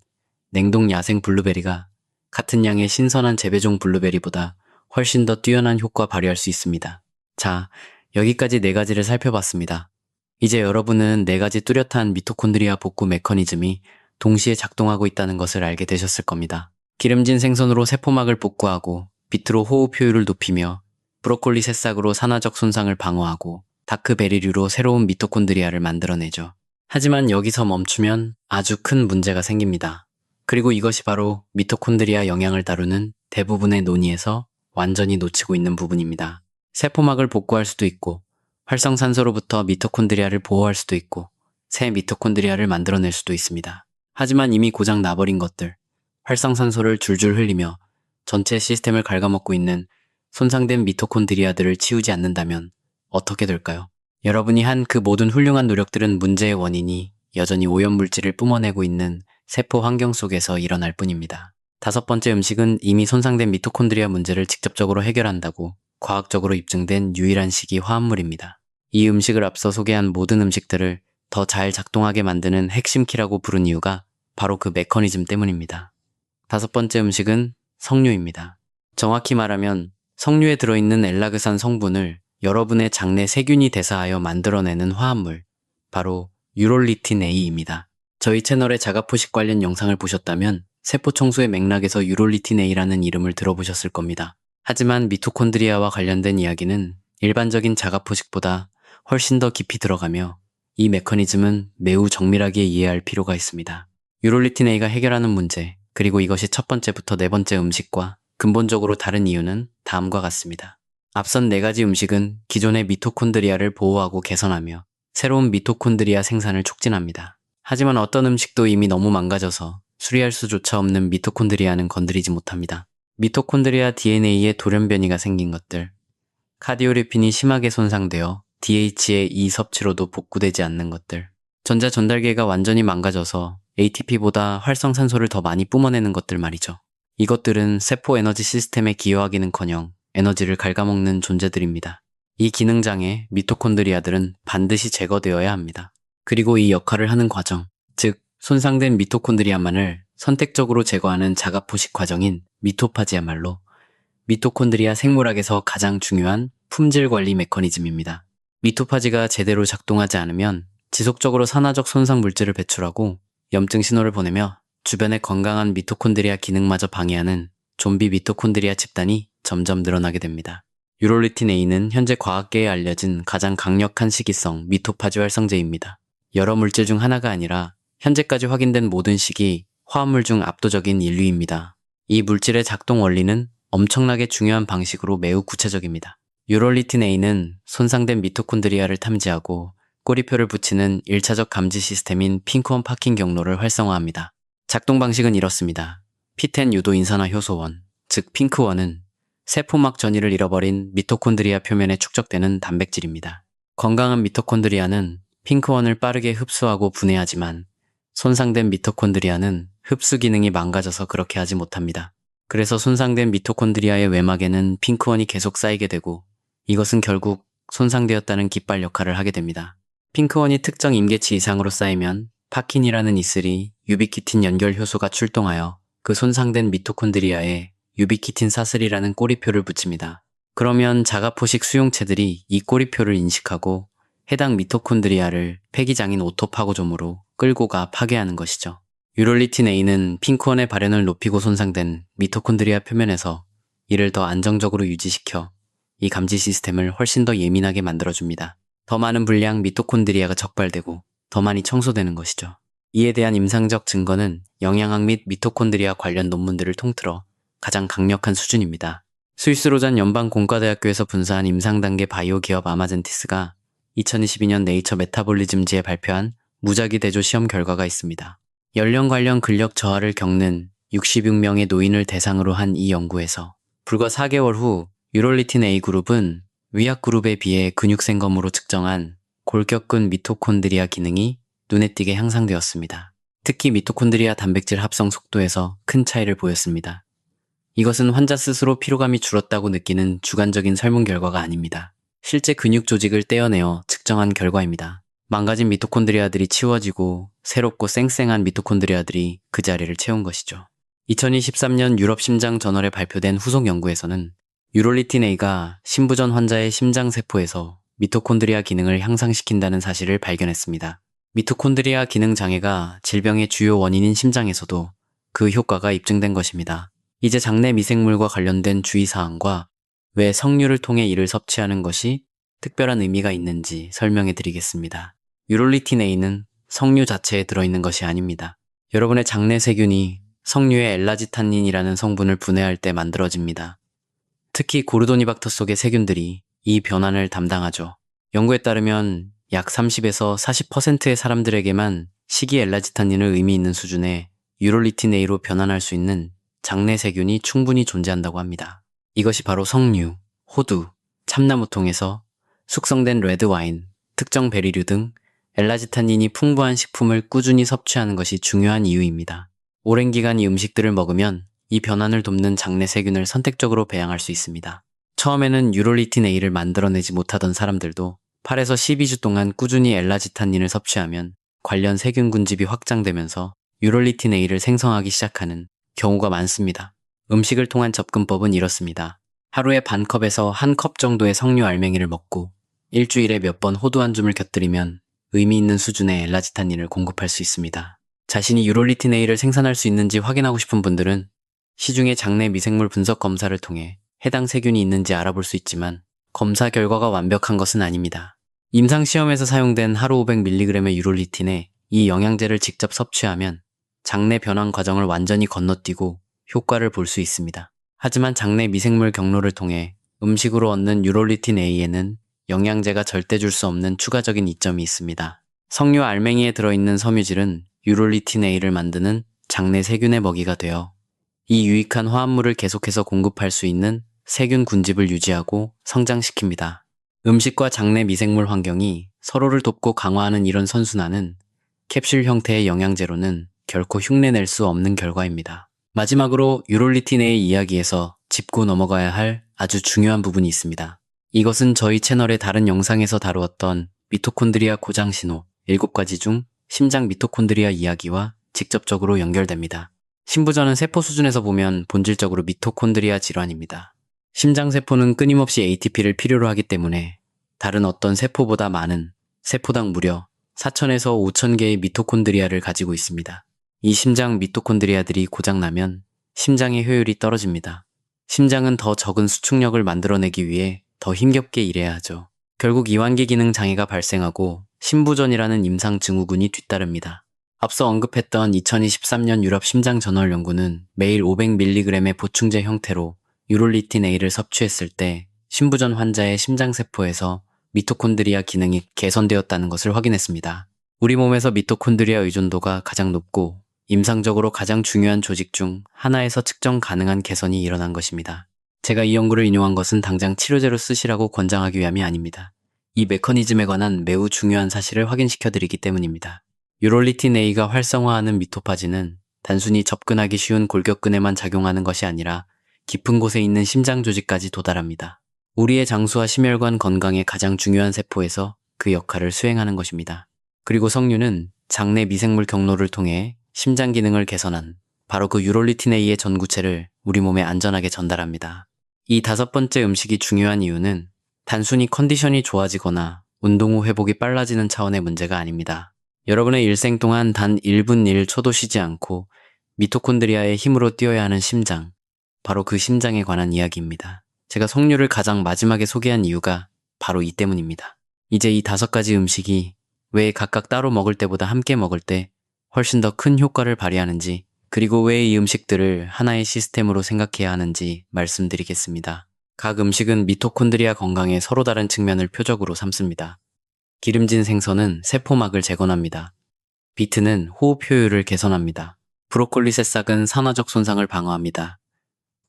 냉동 야생 블루베리가 같은 양의 신선한 재배종 블루베리보다 훨씬 더 뛰어난 효과 발휘할 수 있습니다. 자, 여기까지 4가지를 살펴봤습니다. 이제 여러분은 4가지 뚜렷한 미토콘드리아 복구 메커니즘이 동시에 작동하고 있다는 것을 알게 되셨을 겁니다. 기름진 생선으로 세포막을 복구하고 비트로 호흡 효율을 높이며 브로콜리 새싹으로 산화적 손상을 방어하고 다크베리류로 새로운 미토콘드리아를 만들어내죠. 하지만 여기서 멈추면 아주 큰 문제가 생깁니다. 그리고 이것이 바로 미토콘드리아 영양을 다루는 대부분의 논의에서 완전히 놓치고 있는 부분입니다. 세포막을 복구할 수도 있고 활성산소로부터 미토콘드리아를 보호할 수도 있고 새 미토콘드리아를 만들어낼 수도 있습니다. 하지만 이미 고장 나버린 것들, 활성산소를 줄줄 흘리며 전체 시스템을 갉아먹고 있는 손상된 미토콘드리아들을 치우지 않는다면 어떻게 될까요? 여러분이 한 그 모든 훌륭한 노력들은 문제의 원인이 여전히 오염물질을 뿜어내고 있는 세포 환경 속에서 일어날 뿐입니다. 5번째 음식은 이미 손상된 미토콘드리아 문제를 직접적으로 해결한다고 과학적으로 입증된 유일한 식이 화합물입니다. 이 음식을 앞서 소개한 모든 음식들을 더 잘 작동하게 만드는 핵심 키라고 부른 이유가 바로 그 메커니즘 때문입니다. 5번째 음식은 석류입니다. 정확히 말하면 석류에 들어있는 엘라그산 성분을 여러분의 장내 세균이 대사하여 만들어내는 화합물, 바로 유롤리틴 A입니다. 저희 채널의 자가포식 관련 영상을 보셨다면 세포 청소의 맥락에서 유롤리틴 A라는 이름을 들어보셨을 겁니다. 하지만 미토콘드리아와 관련된 이야기는 일반적인 자가포식보다 훨씬 더 깊이 들어가며 이 메커니즘은 매우 정밀하게 이해할 필요가 있습니다. 유롤리틴 A가 해결하는 문제, 그리고 이것이 첫 번째부터 4번째 음식과 근본적으로 다른 이유는 다음과 같습니다. 앞선 4가지 음식은 기존의 미토콘드리아를 보호하고 개선하며 새로운 미토콘드리아 생산을 촉진합니다. 하지만 어떤 음식도 이미 너무 망가져서 수리할 수조차 없는 미토콘드리아는 건드리지 못합니다. 미토콘드리아 DNA에 돌연변이가 생긴 것들, 카디오리핀이 심하게 손상되어 DH의 이 섭취로도 복구되지 않는 것들, 전자 전달계가 완전히 망가져서 ATP보다 활성산소를 더 많이 뿜어내는 것들 말이죠. 이것들은 세포 에너지 시스템에 기여하기는커녕 에너지를 갉아먹는 존재들입니다. 이 기능장애 미토콘드리아들은 반드시 제거되어야 합니다. 그리고 이 역할을 하는 과정, 즉 손상된 미토콘드리아만을 선택적으로 제거하는 자가포식 과정인 미토파지야말로 미토콘드리아 생물학에서 가장 중요한 품질 관리 메커니즘입니다. 미토파지가 제대로 작동하지 않으면 지속적으로 산화적 손상 물질을 배출하고 염증 신호를 보내며 주변의 건강한 미토콘드리아 기능마저 방해하는 좀비 미토콘드리아 집단이 점점 늘어나게 됩니다. 유롤리틴 A는 현재 과학계에 알려진 가장 강력한 식이성 미토파지 활성제입니다. 여러 물질 중 하나가 아니라 현재까지 확인된 모든 식이 화합물 중 압도적인 인류입니다. 이 물질의 작동 원리는 엄청나게 중요한 방식으로 매우 구체적입니다. 유롤리틴 A는 손상된 미토콘드리아를 탐지하고 꼬리표를 붙이는 1차적 감지 시스템인 핑크원 파킹 경로를 활성화합니다. 작동 방식은 이렇습니다. P10 유도 인산화 효소원, 즉 핑크원은 세포막 전이를 잃어버린 미토콘드리아 표면에 축적되는 단백질입니다. 건강한 미토콘드리아는 핑크원을 빠르게 흡수하고 분해하지만 손상된 미토콘드리아는 흡수 기능이 망가져서 그렇게 하지 못합니다. 그래서 손상된 미토콘드리아의 외막에는 핑크원이 계속 쌓이게 되고 이것은 결국 손상되었다는 깃발 역할을 하게 됩니다. 핑크원이 특정 임계치 이상으로 쌓이면 파킨이라는 이슬이 유비키틴 연결 효소가 출동하여 그 손상된 미토콘드리아에 유비키틴 사슬이라는 꼬리표를 붙입니다. 그러면 자가포식 수용체들이 이 꼬리표를 인식하고 해당 미토콘드리아를 폐기장인 오토파고점으로 끌고 가 파괴하는 것이죠. 유롤리틴 A는 핑크원의 발현을 높이고 손상된 미토콘드리아 표면에서 이를 더 안정적으로 유지시켜 이 감지 시스템을 훨씬 더 예민하게 만들어줍니다. 더 많은 분량 미토콘드리아가 적발되고 더 많이 청소되는 것이죠. 이에 대한 임상적 증거는 영양학 및 미토콘드리아 관련 논문들을 통틀어 가장 강력한 수준입니다. 스위스 로잔 연방공과대학교에서 분사한 임상단계 바이오 기업 아마젠티스가 2022년 네이처 메타볼리즘지에 발표한 무작위 대조 시험 결과가 있습니다. 연령 관련 근력 저하를 겪는 66명의 노인을 대상으로 한 이 연구에서 불과 4개월 후 유롤리틴 A그룹은 위약그룹에 비해 근육생검으로 측정한 골격근 미토콘드리아 기능이 눈에 띄게 향상되었습니다. 특히 미토콘드리아 단백질 합성 속도에서 큰 차이를 보였습니다. 이것은 환자 스스로 피로감이 줄었다고 느끼는 주관적인 설문 결과가 아닙니다. 실제 근육 조직을 떼어내어 측정한 결과입니다. 망가진 미토콘드리아들이 치워지고 새롭고 쌩쌩한 미토콘드리아들이 그 자리를 채운 것이죠. 2023년 유럽 심장 저널에 발표된 후속 연구에서는 유롤리틴 A가 심부전 환자의 심장세포에서 미토콘드리아 기능을 향상시킨다는 사실을 발견했습니다. 미토콘드리아 기능 장애가 질병의 주요 원인인 심장에서도 그 효과가 입증된 것입니다. 이제 장내 미생물과 관련된 주의사항과 왜 석류를 통해 이를 섭취하는 것이 특별한 의미가 있는지 설명해 드리겠습니다. 유롤리틴 A는 석류 자체에 들어있는 것이 아닙니다. 여러분의 장내 세균이 석류의 엘라지탄닌이라는 성분을 분해할 때 만들어집니다. 특히 고르도니박터 속의 세균들이 이 변환을 담당하죠. 연구에 따르면 약 30에서 40%의 사람들에게만 식이 엘라지탄닌을 의미 있는 수준의 유롤리틴 A로 변환할 수 있는 장내 세균이 충분히 존재한다고 합니다. 이것이 바로 석류, 호두, 참나무통에서 숙성된 레드와인, 특정 베리류 등 엘라지탄닌이 풍부한 식품을 꾸준히 섭취하는 것이 중요한 이유입니다. 오랜 기간 이 음식들을 먹으면 이 변환을 돕는 장내 세균을 선택적으로 배양할 수 있습니다. 처음에는 유롤리틴 A를 만들어내지 못하던 사람들도 8에서 12주 동안 꾸준히 엘라지탄닌을 섭취하면 관련 세균 군집이 확장되면서 유롤리틴 A를 생성하기 시작하는 경우가 많습니다. 음식을 통한 접근법은 이렇습니다. 하루에 반 컵에서 한 컵 정도의 석류 알맹이를 먹고 일주일에 몇 번 호두 한 줌을 곁들이면 의미 있는 수준의 엘라지탄닌을 공급할 수 있습니다. 자신이 유롤리틴 A를 생산할 수 있는지 확인하고 싶은 분들은 시중의 장내 미생물 분석 검사를 통해 해당 세균이 있는지 알아볼 수 있지만 검사 결과가 완벽한 것은 아닙니다. 임상시험에서 사용된 하루 500mg의 유롤리틴에 이 영양제를 직접 섭취하면 장내 변환 과정을 완전히 건너뛰고 효과를 볼 수 있습니다. 하지만 장내 미생물 경로를 통해 음식으로 얻는 유롤리틴 A에는 영양제가 절대 줄 수 없는 추가적인 이점이 있습니다. 석류 알맹이에 들어있는 섬유질은 유롤리틴 A를 만드는 장내 세균의 먹이가 되어 이 유익한 화합물을 계속해서 공급할 수 있는 세균 군집을 유지하고 성장시킵니다. 음식과 장내 미생물 환경이 서로를 돕고 강화하는 이런 선순환은 캡슐 형태의 영양제로는 결코 흉내낼 수 없는 결과입니다. 마지막으로 유롤리틴 A 이야기에서 짚고 넘어가야 할 아주 중요한 부분이 있습니다. 이것은 저희 채널의 다른 영상에서 다루었던 미토콘드리아 고장 신호 7가지 중 심장 미토콘드리아 이야기와 직접적으로 연결됩니다. 심부전은 세포 수준에서 보면 본질적으로 미토콘드리아 질환입니다. 심장세포는 끊임없이 ATP를 필요로 하기 때문에 다른 어떤 세포보다 많은 세포당 무려 4,000에서 5,000개의 미토콘드리아를 가지고 있습니다. 이 심장 미토콘드리아들이 고장나면 심장의 효율이 떨어집니다. 심장은 더 적은 수축력을 만들어내기 위해 더 힘겹게 일해야 하죠. 결국 이완기 기능 장애가 발생하고 심부전이라는 임상 증후군이 뒤따릅니다. 앞서 언급했던 2023년 유럽 심장저널 연구는 매일 500mg의 보충제 형태로 유롤리틴 A를 섭취했을 때 심부전 환자의 심장세포에서 미토콘드리아 기능이 개선되었다는 것을 확인했습니다. 우리 몸에서 미토콘드리아 의존도가 가장 높고 임상적으로 가장 중요한 조직 중 하나에서 측정 가능한 개선이 일어난 것입니다. 제가 이 연구를 인용한 것은 당장 치료제로 쓰시라고 권장하기 위함이 아닙니다. 이 메커니즘에 관한 매우 중요한 사실을 확인시켜드리기 때문입니다. 유롤리틴 A가 활성화하는 미토파진은 단순히 접근하기 쉬운 골격근에만 작용하는 것이 아니라 깊은 곳에 있는 심장 조직까지 도달합니다. 우리의 장수와 심혈관 건강의 가장 중요한 세포에서 그 역할을 수행하는 것입니다. 그리고 석류는 장내 미생물 경로를 통해 심장 기능을 개선한 바로 그 유롤리틴 A의 전구체를 우리 몸에 안전하게 전달합니다. 이 5번째 음식이 중요한 이유는 단순히 컨디션이 좋아지거나 운동 후 회복이 빨라지는 차원의 문제가 아닙니다. 여러분의 일생 동안 단 1분 1초도 쉬지 않고 미토콘드리아의 힘으로 뛰어야 하는 심장, 바로 그 심장에 관한 이야기입니다. 제가 석류를 가장 마지막에 소개한 이유가 바로 이 때문입니다. 이제 이 5가지 음식이 왜 각각 따로 먹을 때보다 함께 먹을 때 훨씬 더 큰 효과를 발휘하는지, 그리고 왜 이 음식들을 하나의 시스템으로 생각해야 하는지 말씀드리겠습니다. 각 음식은 미토콘드리아 건강의 서로 다른 측면을 표적으로 삼습니다. 기름진 생선은 세포막을 재건합니다. 비트는 호흡 효율을 개선합니다. 브로콜리 새싹은 산화적 손상을 방어합니다.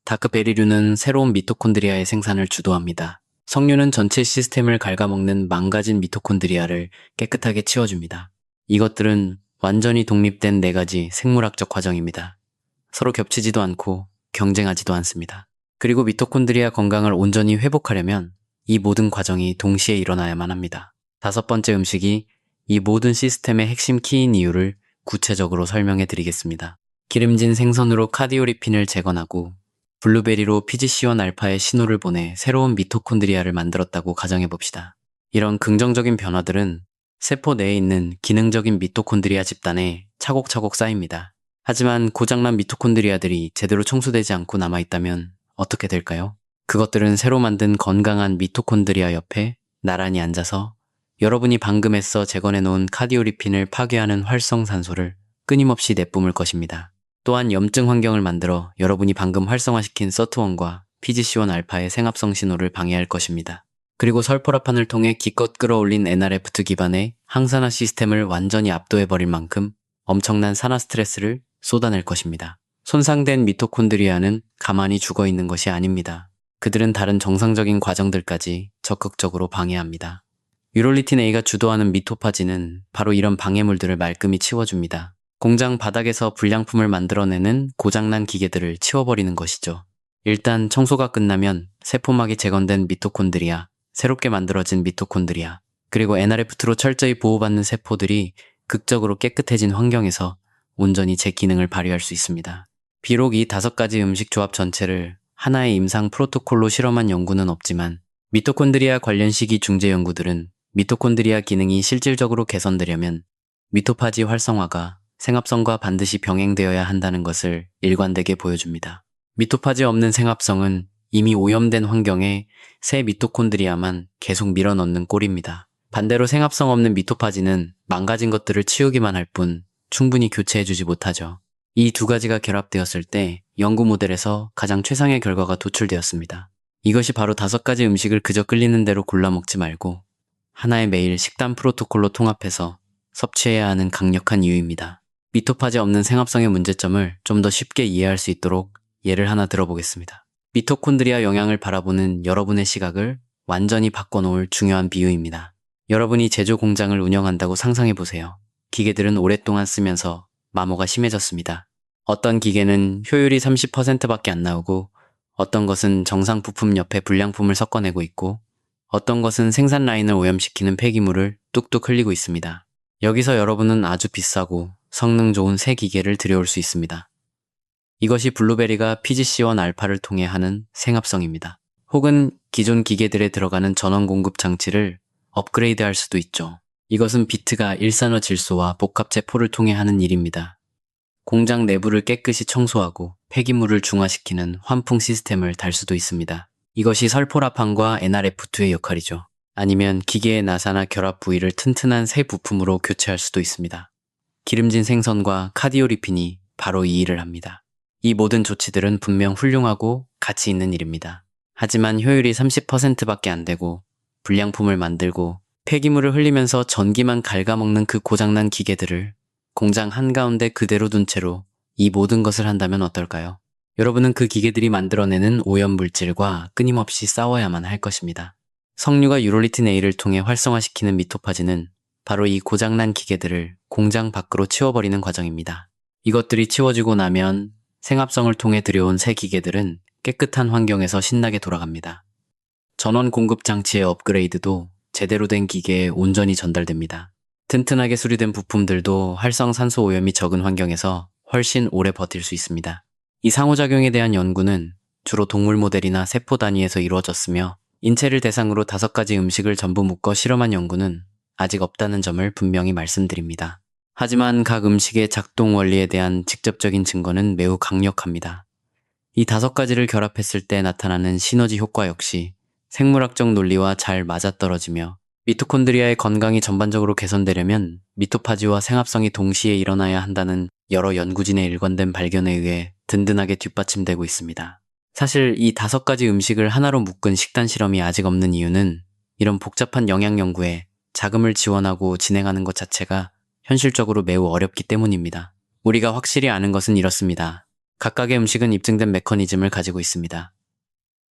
다크베리류는 새로운 미토콘드리아의 생산을 주도합니다. 석류는 전체 시스템을 갉아먹는 망가진 미토콘드리아를 깨끗하게 치워줍니다. 이것들은 완전히 독립된 4가지 생물학적 과정입니다. 서로 겹치지도 않고 경쟁하지도 않습니다. 그리고 미토콘드리아 건강을 온전히 회복하려면 이 모든 과정이 동시에 일어나야만 합니다. 5번째 음식이 이 모든 시스템의 핵심 키인 이유를 구체적으로 설명해 드리겠습니다. 기름진 생선으로 카디오리핀을 재건하고 블루베리로 PGC1 알파에 신호를 보내 새로운 미토콘드리아를 만들었다고 가정해봅시다. 이런 긍정적인 변화들은 세포 내에 있는 기능적인 미토콘드리아 집단에 차곡차곡 쌓입니다. 하지만 고장난 미토콘드리아들이 제대로 청소되지 않고 남아있다면 어떻게 될까요? 그것들은 새로 만든 건강한 미토콘드리아 옆에 나란히 앉아서 여러분이 방금 애써 재건해놓은 카디오리핀을 파괴하는 활성산소를 끊임없이 내뿜을 것입니다. 또한 염증 환경을 만들어 여러분이 방금 활성화시킨 서트원과 PGC1 알파의 생합성 신호를 방해할 것입니다. 그리고 설포라판을 통해 기껏 끌어올린 NRF2 기반의 항산화 시스템을 완전히 압도해버릴 만큼 엄청난 산화 스트레스를 쏟아낼 것입니다. 손상된 미토콘드리아는 가만히 죽어있는 것이 아닙니다. 그들은 다른 정상적인 과정들까지 적극적으로 방해합니다. 유롤리틴 A가 주도하는 미토파지는 바로 이런 방해물들을 말끔히 치워줍니다. 공장 바닥에서 불량품을 만들어내는 고장난 기계들을 치워버리는 것이죠. 일단 청소가 끝나면 세포막이 재건된 미토콘드리아, 새롭게 만들어진 미토콘드리아, 그리고 NRF2로 철저히 보호받는 세포들이 극적으로 깨끗해진 환경에서 온전히 제 기능을 발휘할 수 있습니다. 비록 이 5가지 음식 조합 전체를 하나의 임상 프로토콜로 실험한 연구는 없지만 미토콘드리아 관련 시기 중재 연구들은 미토콘드리아 기능이 실질적으로 개선되려면 미토파지 활성화가 생합성과 반드시 병행되어야 한다는 것을 일관되게 보여줍니다. 미토파지 없는 생합성은 이미 오염된 환경에 새 미토콘드리아만 계속 밀어넣는 꼴입니다. 반대로 생합성 없는 미토파지는 망가진 것들을 치우기만 할 뿐 충분히 교체해주지 못하죠. 이 2가지가 결합되었을 때 연구 모델에서 가장 최상의 결과가 도출되었습니다. 이것이 바로 5가지 음식을 그저 끌리는 대로 골라 먹지 말고 하나의 매일 식단 프로토콜로 통합해서 섭취해야 하는 강력한 이유입니다. 미토파지 없는 생합성의 문제점을 좀 더 쉽게 이해할 수 있도록 예를 하나 들어보겠습니다. 미토콘드리아 영양을 바라보는 여러분의 시각을 완전히 바꿔놓을 중요한 비유입니다. 여러분이 제조 공장을 운영한다고 상상해보세요. 기계들은 오랫동안 쓰면서 마모가 심해졌습니다. 어떤 기계는 효율이 30%밖에 안 나오고 어떤 것은 정상 부품 옆에 불량품을 섞어내고 있고 어떤 것은 생산 라인을 오염시키는 폐기물을 뚝뚝 흘리고 있습니다. 여기서 여러분은 아주 비싸고 성능 좋은 새 기계를 들여올 수 있습니다. 이것이 블루베리가 PGC1 알파를 통해 하는 생합성입니다. 혹은 기존 기계들에 들어가는 전원 공급 장치를 업그레이드할 수도 있죠. 이것은 비트가 일산화 질소와 복합 체포를 통해 하는 일입니다. 공장 내부를 깨끗이 청소하고 폐기물을 중화시키는 환풍 시스템을 달 수도 있습니다. 이것이 설포라판과 NRF2의 역할이죠. 아니면 기계의 나사나 결합 부위를 튼튼한 새 부품으로 교체할 수도 있습니다. 기름진 생선과 카디오리핀이 바로 이 일을 합니다. 이 모든 조치들은 분명 훌륭하고 가치 있는 일입니다. 하지만 효율이 30%밖에 안 되고 불량품을 만들고 폐기물을 흘리면서 전기만 갉아먹는 그 고장난 기계들을 공장 한가운데 그대로 둔 채로 이 모든 것을 한다면 어떨까요? 여러분은 그 기계들이 만들어내는 오염물질과 끊임없이 싸워야만 할 것입니다. 석류가 유롤리틴 A를 통해 활성화시키는 미토파지는 바로 이 고장난 기계들을 공장 밖으로 치워버리는 과정입니다. 이것들이 치워지고 나면 생합성을 통해 들여온 새 기계들은 깨끗한 환경에서 신나게 돌아갑니다. 전원 공급 장치의 업그레이드도 제대로 된 기계에 온전히 전달됩니다. 튼튼하게 수리된 부품들도 활성산소 오염이 적은 환경에서 훨씬 오래 버틸 수 있습니다. 이 상호작용에 대한 연구는 주로 동물 모델이나 세포 단위에서 이루어졌으며 인체를 대상으로 5가지 음식을 전부 묶어 실험한 연구는 아직 없다는 점을 분명히 말씀드립니다. 하지만 각 음식의 작동 원리에 대한 직접적인 증거는 매우 강력합니다. 이 5가지를 결합했을 때 나타나는 시너지 효과 역시 생물학적 논리와 잘 맞아떨어지며 미토콘드리아의 건강이 전반적으로 개선되려면 미토파지와 생합성이 동시에 일어나야 한다는 여러 연구진의 일관된 발견에 의해 든든하게 뒷받침되고 있습니다. 사실 이 5가지 음식을 하나로 묶은 식단 실험이 아직 없는 이유는 이런 복잡한 영양 연구에 자금을 지원하고 진행하는 것 자체가 현실적으로 매우 어렵기 때문입니다. 우리가 확실히 아는 것은 이렇습니다. 각각의 음식은 입증된 메커니즘을 가지고 있습니다.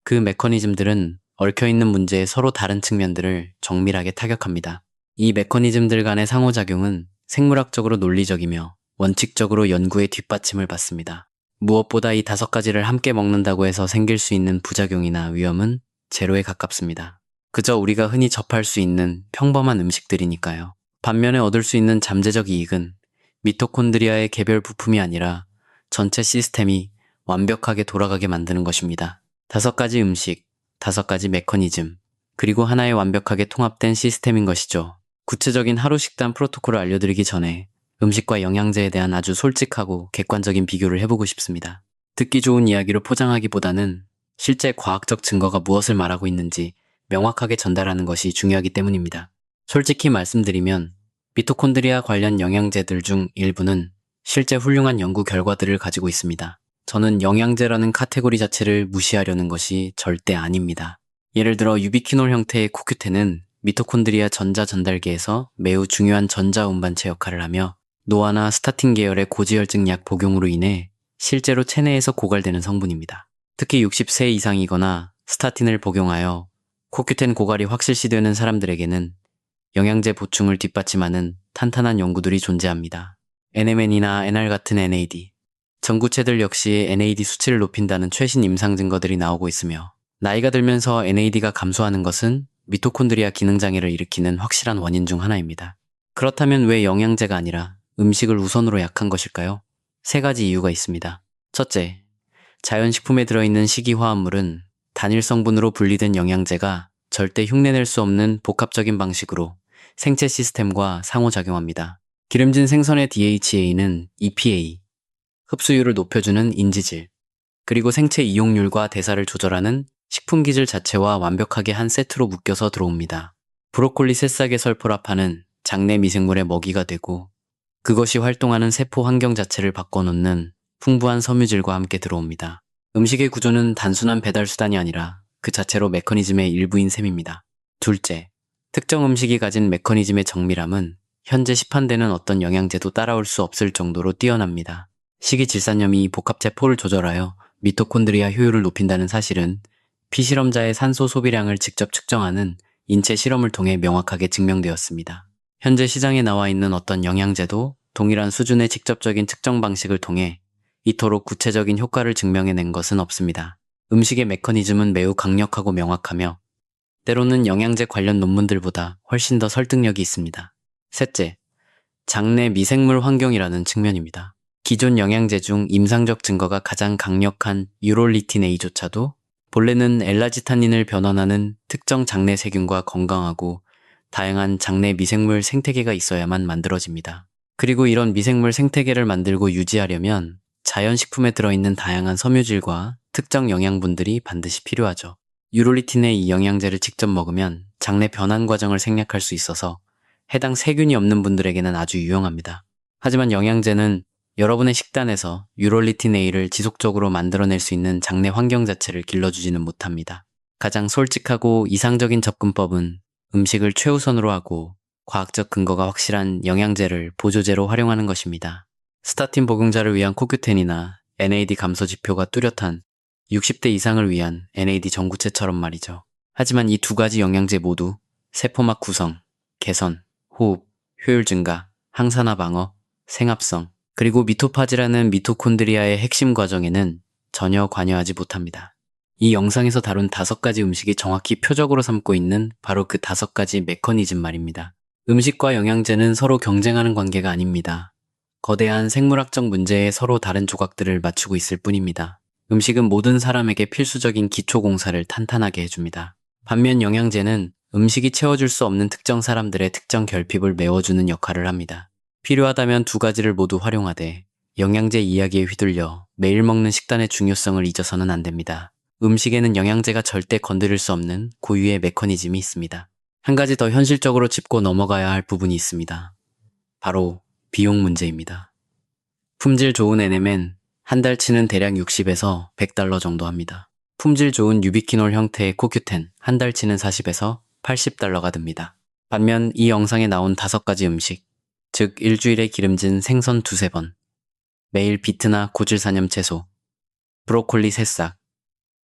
그 메커니즘들은 얽혀있는 문제의 서로 다른 측면들을 정밀하게 타격합니다. 이 메커니즘들 간의 상호작용은 생물학적으로 논리적이며 원칙적으로 연구의 뒷받침을 받습니다. 무엇보다 이 5가지를 함께 먹는다고 해서 생길 수 있는 부작용이나 위험은 제로에 가깝습니다. 그저 우리가 흔히 접할 수 있는 평범한 음식들이니까요. 반면에 얻을 수 있는 잠재적 이익은 미토콘드리아의 개별 부품이 아니라 전체 시스템이 완벽하게 돌아가게 만드는 것입니다. 5가지 음식, 5가지 메커니즘, 그리고 하나의 완벽하게 통합된 시스템인 것이죠. 구체적인 하루 식단 프로토콜을 알려드리기 전에 음식과 영양제에 대한 아주 솔직하고 객관적인 비교를 해보고 싶습니다. 듣기 좋은 이야기로 포장하기보다는 실제 과학적 증거가 무엇을 말하고 있는지 명확하게 전달하는 것이 중요하기 때문입니다. 솔직히 말씀드리면 미토콘드리아 관련 영양제들 중 일부는 실제 훌륭한 연구 결과들을 가지고 있습니다. 저는 영양제라는 카테고리 자체를 무시하려는 것이 절대 아닙니다. 예를 들어 유비퀴놀 형태의 코큐텐은 미토콘드리아 전자 전달계에서 매우 중요한 전자 운반체 역할을 하며 노아나 스타틴 계열의 고지혈증 약 복용으로 인해 실제로 체내에서 고갈되는 성분입니다. 특히 60세 이상이거나 스타틴을 복용하여 코큐텐 고갈이 확실시되는 사람들에게는 영양제 보충을 뒷받침하는 탄탄한 연구들이 존재합니다. NMN이나 NR 같은 NAD, 전구체들 역시 NAD 수치를 높인다는 최신 임상 증거들이 나오고 있으며 나이가 들면서 NAD가 감소하는 것은 미토콘드리아 기능장애를 일으키는 확실한 원인 중 하나입니다. 그렇다면 왜 영양제가 아니라 음식을 우선으로 약한 것일까요? 3가지 이유가 있습니다. 첫째, 자연식품에 들어있는 식이화합물은 단일 성분으로 분리된 영양제가 절대 흉내낼 수 없는 복합적인 방식으로 생체 시스템과 상호작용합니다. 기름진 생선의 DHA는 EPA, 흡수율을 높여주는 인지질, 그리고 생체 이용률과 대사를 조절하는 식품기질 자체와 완벽하게 한 세트로 묶여서 들어옵니다. 브로콜리 새싹의 설포라파는 장내 미생물의 먹이가 되고 그것이 활동하는 세포 환경 자체를 바꿔놓는 풍부한 섬유질과 함께 들어옵니다. 음식의 구조는 단순한 배달 수단이 아니라 그 자체로 메커니즘의 일부인 셈입니다. 둘째, 특정 음식이 가진 메커니즘의 정밀함은 현재 시판되는 어떤 영양제도 따라올 수 없을 정도로 뛰어납니다. 식이질산염이 복합체포를 조절하여 미토콘드리아 효율을 높인다는 사실은 피실험자의 산소 소비량을 직접 측정하는 인체 실험을 통해 명확하게 증명되었습니다. 현재 시장에 나와 있는 어떤 영양제도 동일한 수준의 직접적인 측정 방식을 통해 이토록 구체적인 효과를 증명해낸 것은 없습니다. 음식의 메커니즘은 매우 강력하고 명확하며 때로는 영양제 관련 논문들보다 훨씬 더 설득력이 있습니다. 셋째, 장내 미생물 환경이라는 측면입니다. 기존 영양제 중 임상적 증거가 가장 강력한 유롤리틴 A조차도 본래는 엘라지타닌을 변환하는 특정 장내 세균과 건강하고 다양한 장내 미생물 생태계가 있어야만 만들어집니다. 그리고 이런 미생물 생태계를 만들고 유지하려면 자연식품에 들어있는 다양한 섬유질과 특정 영양분들이 반드시 필요하죠. 유롤리틴의 이 영양제를 직접 먹으면 장내 변환 과정을 생략할 수 있어서 해당 세균이 없는 분들에게는 아주 유용합니다. 하지만 영양제는 여러분의 식단에서 유롤리틴 A를 지속적으로 만들어낼 수 있는 장내 환경 자체를 길러주지는 못합니다. 가장 솔직하고 이상적인 접근법은 음식을 최우선으로 하고 과학적 근거가 확실한 영양제를 보조제로 활용하는 것입니다. 스타틴 복용자를 위한 코큐텐이나 NAD 감소 지표가 뚜렷한 60대 이상을 위한 NAD 전구체처럼 말이죠. 하지만 이 2가지 영양제 모두 세포막 구성, 개선, 호흡, 효율 증가, 항산화 방어, 생합성, 그리고 미토파지라는 미토콘드리아의 핵심 과정에는 전혀 관여하지 못합니다. 이 영상에서 다룬 5가지 음식이 정확히 표적으로 삼고 있는 바로 그 5가지 메커니즘 말입니다. 음식과 영양제는 서로 경쟁하는 관계가 아닙니다. 거대한 생물학적 문제에 서로 다른 조각들을 맞추고 있을 뿐입니다. 음식은 모든 사람에게 필수적인 기초 공사를 탄탄하게 해줍니다. 반면 영양제는 음식이 채워줄 수 없는 특정 사람들의 특정 결핍을 메워주는 역할을 합니다. 필요하다면 2가지를 모두 활용하되 영양제 이야기에 휘둘려 매일 먹는 식단의 중요성을 잊어서는 안 됩니다. 음식에는 영양제가 절대 건드릴 수 없는 고유의 메커니즘이 있습니다. 한 가지 더 현실적으로 짚고 넘어가야 할 부분이 있습니다. 바로 비용 문제입니다. 품질 좋은 NMN 한 달치는 대략 60에서 100달러 정도 합니다. 품질 좋은 유비퀴놀 형태의 코큐텐 한 달치는 40에서 80달러가 듭니다. 반면 이 영상에 나온 5가지 음식, 즉 일주일에 기름진 생선 2-3번, 매일 비트나 고질산염 채소, 브로콜리 새싹,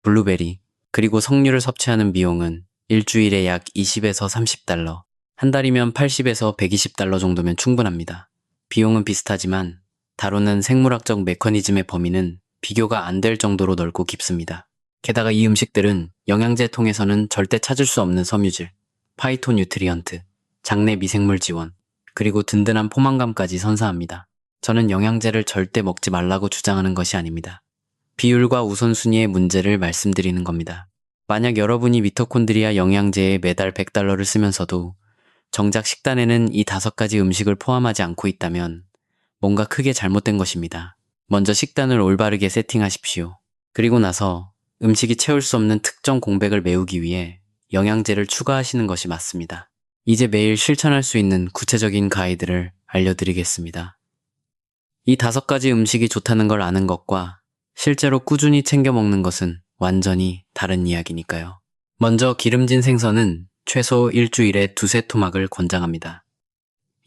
블루베리, 그리고 석류를 섭취하는 비용은 일주일에 약 20에서 30달러, 한 달이면 80에서 120달러 정도면 충분합니다. 비용은 비슷하지만 다루는 생물학적 메커니즘의 범위는 비교가 안 될 정도로 넓고 깊습니다. 게다가 이 음식들은 영양제 통에서는 절대 찾을 수 없는 섬유질, 파이토뉴트리언트, 장내 미생물 지원, 그리고 든든한 포만감까지 선사합니다. 저는 영양제를 절대 먹지 말라고 주장하는 것이 아닙니다. 비율과 우선순위의 문제를 말씀드리는 겁니다. 만약 여러분이 미토콘드리아 영양제에 매달 $100를 쓰면서도 정작 식단에는 이 5가지 음식을 포함하지 않고 있다면 뭔가 크게 잘못된 것입니다. 먼저 식단을 올바르게 세팅하십시오. 그리고 나서 음식이 채울 수 없는 특정 공백을 메우기 위해 영양제를 추가하시는 것이 맞습니다. 이제 매일 실천할 수 있는 구체적인 가이드를 알려드리겠습니다. 이 5가지 음식이 좋다는 걸 아는 것과 실제로 꾸준히 챙겨 먹는 것은 완전히 다른 이야기니까요. 먼저 기름진 생선은 최소 일주일에 2~3토막을 권장합니다.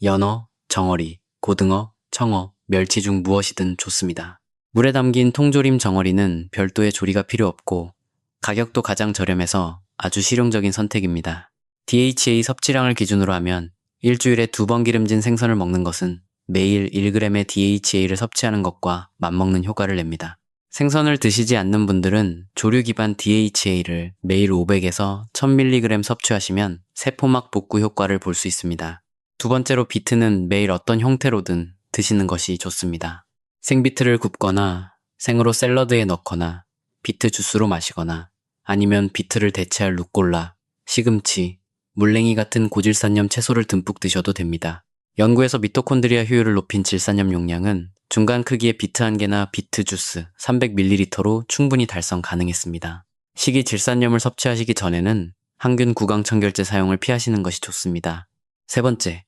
연어, 정어리, 고등어, 청어, 멸치 중 무엇이든 좋습니다. 물에 담긴 통조림 정어리는 별도의 조리가 필요 없고 가격도 가장 저렴해서 아주 실용적인 선택입니다. DHA 섭취량을 기준으로 하면 일주일에 2번 기름진 생선을 먹는 것은 매일 1g의 DHA를 섭취하는 것과 맞먹는 효과를 냅니다. 생선을 드시지 않는 분들은 조류 기반 DHA를 매일 500에서 1000mg 섭취하시면 세포막 복구 효과를 볼 수 있습니다. 두 번째로 비트는 매일 어떤 형태로든 드시는 것이 좋습니다. 생비트를 굽거나 생으로 샐러드에 넣거나 비트 주스로 마시거나 아니면 비트를 대체할 루꼴라, 시금치, 물냉이 같은 고질산염 채소를 듬뿍 드셔도 됩니다. 연구에서 미토콘드리아 효율을 높인 질산염 용량은 중간 크기의 비트 1개나 비트 주스 300ml로 충분히 달성 가능했습니다. 식이 질산염을 섭취하시기 전에는 항균 구강청결제 사용을 피하시는 것이 좋습니다. 세 번째,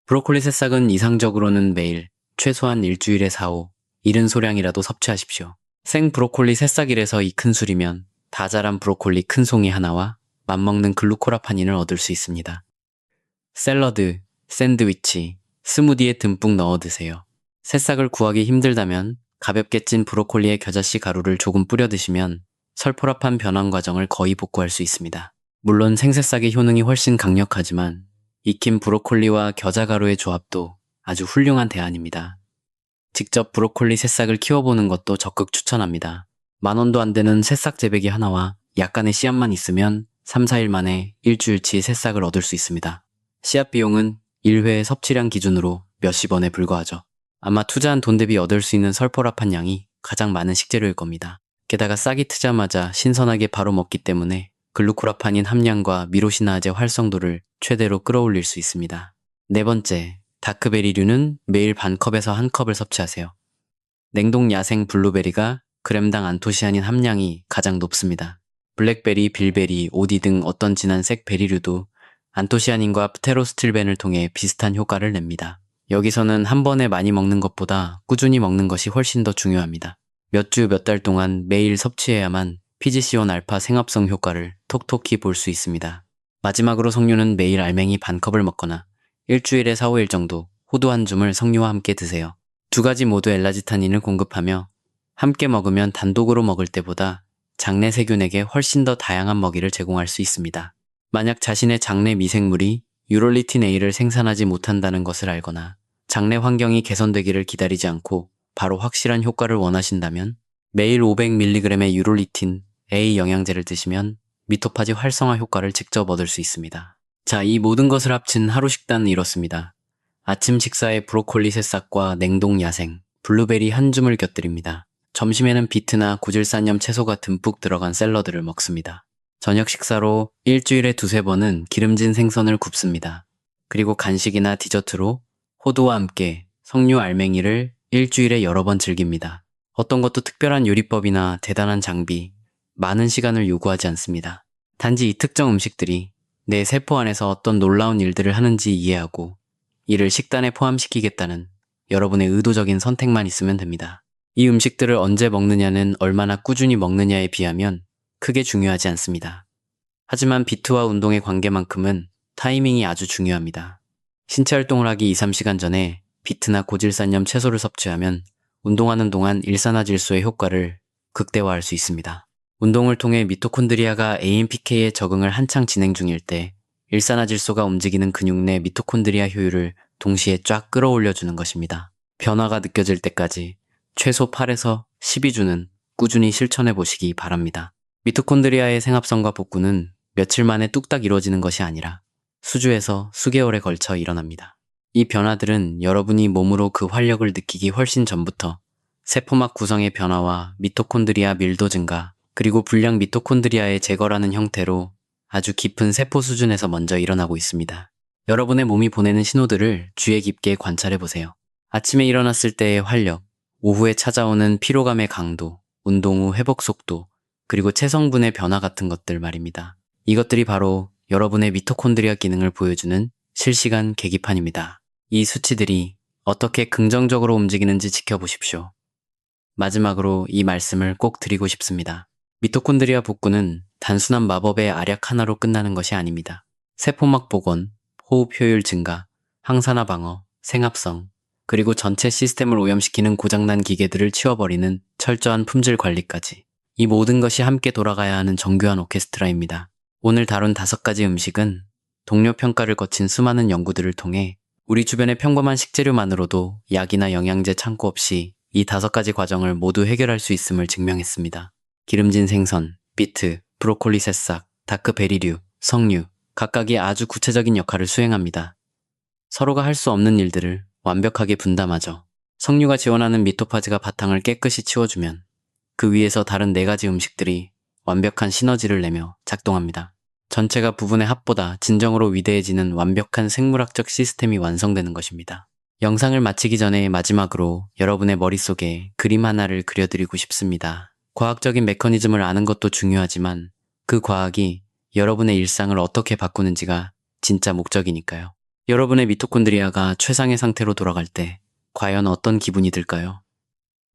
브로콜리 새싹은 이상적으로는 매일 최소한 일주일에 4~5, 이른 소량이라도 섭취하십시오. 생 브로콜리 새싹 1에서 2큰술이면 다 자란 브로콜리 큰 송이 하나와 맞먹는 글루코라파닌을 얻을 수 있습니다. 샐러드, 샌드위치, 스무디에 듬뿍 넣어 드세요. 새싹을 구하기 힘들다면 가볍게 찐 브로콜리에 겨자씨 가루를 조금 뿌려 드시면 설포라판 변환 과정을 거의 복구할 수 있습니다. 물론 생새싹의 효능이 훨씬 강력하지만 익힌 브로콜리와 겨자가루의 조합도 아주 훌륭한 대안입니다. 직접 브로콜리 새싹을 키워보는 것도 적극 추천합니다. 10,000원도 안 되는 새싹 재배기 하나와 약간의 씨앗만 있으면 3~4일 만에 일주일치 새싹을 얻을 수 있습니다. 씨앗 비용은 1회 섭취량 기준으로 몇십 원에 불과하죠. 아마 투자한 돈 대비 얻을 수 있는 설포라판 양이 가장 많은 식재료일 겁니다. 게다가 싹이 트자마자 신선하게 바로 먹기 때문에 글루코라파닌 함량과 미로시나아제 활성도를 최대로 끌어올릴 수 있습니다. 네 번째, 다크베리류는 매일 반컵에서 1컵을 섭취하세요. 냉동 야생 블루베리가 그램당 안토시아닌 함량이 가장 높습니다. 블랙베리, 빌베리, 오디 등 어떤 진한 색 베리류도 안토시아닌과 프테로스틸벤을 통해 비슷한 효과를 냅니다. 여기서는 한 번에 많이 먹는 것보다 꾸준히 먹는 것이 훨씬 더 중요합니다. 몇 주, 몇 달 동안 매일 섭취해야만 PGC1 알파 생합성 효과를 톡톡히 볼 수 있습니다. 마지막으로 석류는 매일 알맹이 반컵을 먹거나 일주일에 4~5일 정도 호두 한 줌을 석류와 함께 드세요. 두 가지 모두 엘라지타닌을 공급하며 함께 먹으면 단독으로 먹을 때보다 장내 세균에게 훨씬 더 다양한 먹이를 제공할 수 있습니다. 만약 자신의 장내 미생물이 유롤리틴 A를 생산하지 못한다는 것을 알거나 장내 환경이 개선되기를 기다리지 않고 바로 확실한 효과를 원하신다면 매일 500mg의 유롤리틴 A 영양제를 드시면 미토파지 활성화 효과를 직접 얻을 수 있습니다. 자, 이 모든 것을 합친 하루 식단은 이렇습니다. 아침 식사에 브로콜리 새싹과 냉동 야생, 블루베리 한 줌을 곁들입니다. 점심에는 비트나 고질산염 채소가 듬뿍 들어간 샐러드를 먹습니다. 저녁 식사로 일주일에 2~3번은 기름진 생선을 굽습니다. 그리고 간식이나 디저트로 호두와 함께 석류 알맹이를 일주일에 여러 번 즐깁니다. 어떤 것도 특별한 요리법이나 대단한 장비, 많은 시간을 요구하지 않습니다. 단지 이 특정 음식들이 내 세포 안에서 어떤 놀라운 일들을 하는지 이해하고 이를 식단에 포함시키겠다는 여러분의 의도적인 선택만 있으면 됩니다. 이 음식들을 언제 먹느냐는 얼마나 꾸준히 먹느냐에 비하면 크게 중요하지 않습니다. 하지만 비트와 운동의 관계만큼은 타이밍이 아주 중요합니다. 신체 활동을 하기 2~3시간 전에 비트나 고질산염 채소를 섭취하면 운동하는 동안 일산화질소의 효과를 극대화할 수 있습니다. 운동을 통해 미토콘드리아가 AMPK에 적응을 한창 진행 중일 때 일산화질소가 움직이는 근육 내 미토콘드리아 효율을 동시에 쫙 끌어올려주는 것입니다. 변화가 느껴질 때까지 최소 8에서 12주는 꾸준히 실천해 보시기 바랍니다. 미토콘드리아의 생합성과 복구는 며칠 만에 뚝딱 이루어지는 것이 아니라 수주에서 수개월에 걸쳐 일어납니다. 이 변화들은 여러분이 몸으로 그 활력을 느끼기 훨씬 전부터 세포막 구성의 변화와 미토콘드리아 밀도 증가, 그리고 불량 미토콘드리아의 제거라는 형태로 아주 깊은 세포 수준에서 먼저 일어나고 있습니다. 여러분의 몸이 보내는 신호들을 주의 깊게 관찰해 보세요. 아침에 일어났을 때의 활력, 오후에 찾아오는 피로감의 강도, 운동 후 회복 속도, 그리고 체성분의 변화 같은 것들 말입니다. 이것들이 바로 여러분의 미토콘드리아 기능을 보여주는 실시간 계기판입니다. 이 수치들이 어떻게 긍정적으로 움직이는지 지켜보십시오. 마지막으로 이 말씀을 꼭 드리고 싶습니다. 미토콘드리아 복구는 단순한 마법의 알약 하나로 끝나는 것이 아닙니다. 세포막 복원, 호흡 효율 증가, 항산화 방어, 생합성, 그리고 전체 시스템을 오염시키는 고장난 기계들을 치워버리는 철저한 품질 관리까지. 이 모든 것이 함께 돌아가야 하는 정교한 오케스트라입니다. 오늘 다룬 5가지 음식은 동료 평가를 거친 수많은 연구들을 통해 우리 주변의 평범한 식재료만으로도 약이나 영양제 참고 없이 이 5가지 과정을 모두 해결할 수 있음을 증명했습니다. 기름진 생선, 비트, 브로콜리 새싹, 다크베리류, 석류, 각각이 아주 구체적인 역할을 수행합니다. 서로가 할 수 없는 일들을 완벽하게 분담하죠. 석류가 지원하는 미토파즈가 바탕을 깨끗이 치워주면 그 위에서 다른 4가지 음식들이 완벽한 시너지를 내며 작동합니다. 전체가 부분의 합보다 진정으로 위대해지는 완벽한 생물학적 시스템이 완성되는 것입니다. 영상을 마치기 전에 마지막으로 여러분의 머릿속에 그림 하나를 그려드리고 싶습니다. 과학적인 메커니즘을 아는 것도 중요하지만 그 과학이 여러분의 일상을 어떻게 바꾸는지가 진짜 목적이니까요. 여러분의 미토콘드리아가 최상의 상태로 돌아갈 때 과연 어떤 기분이 들까요?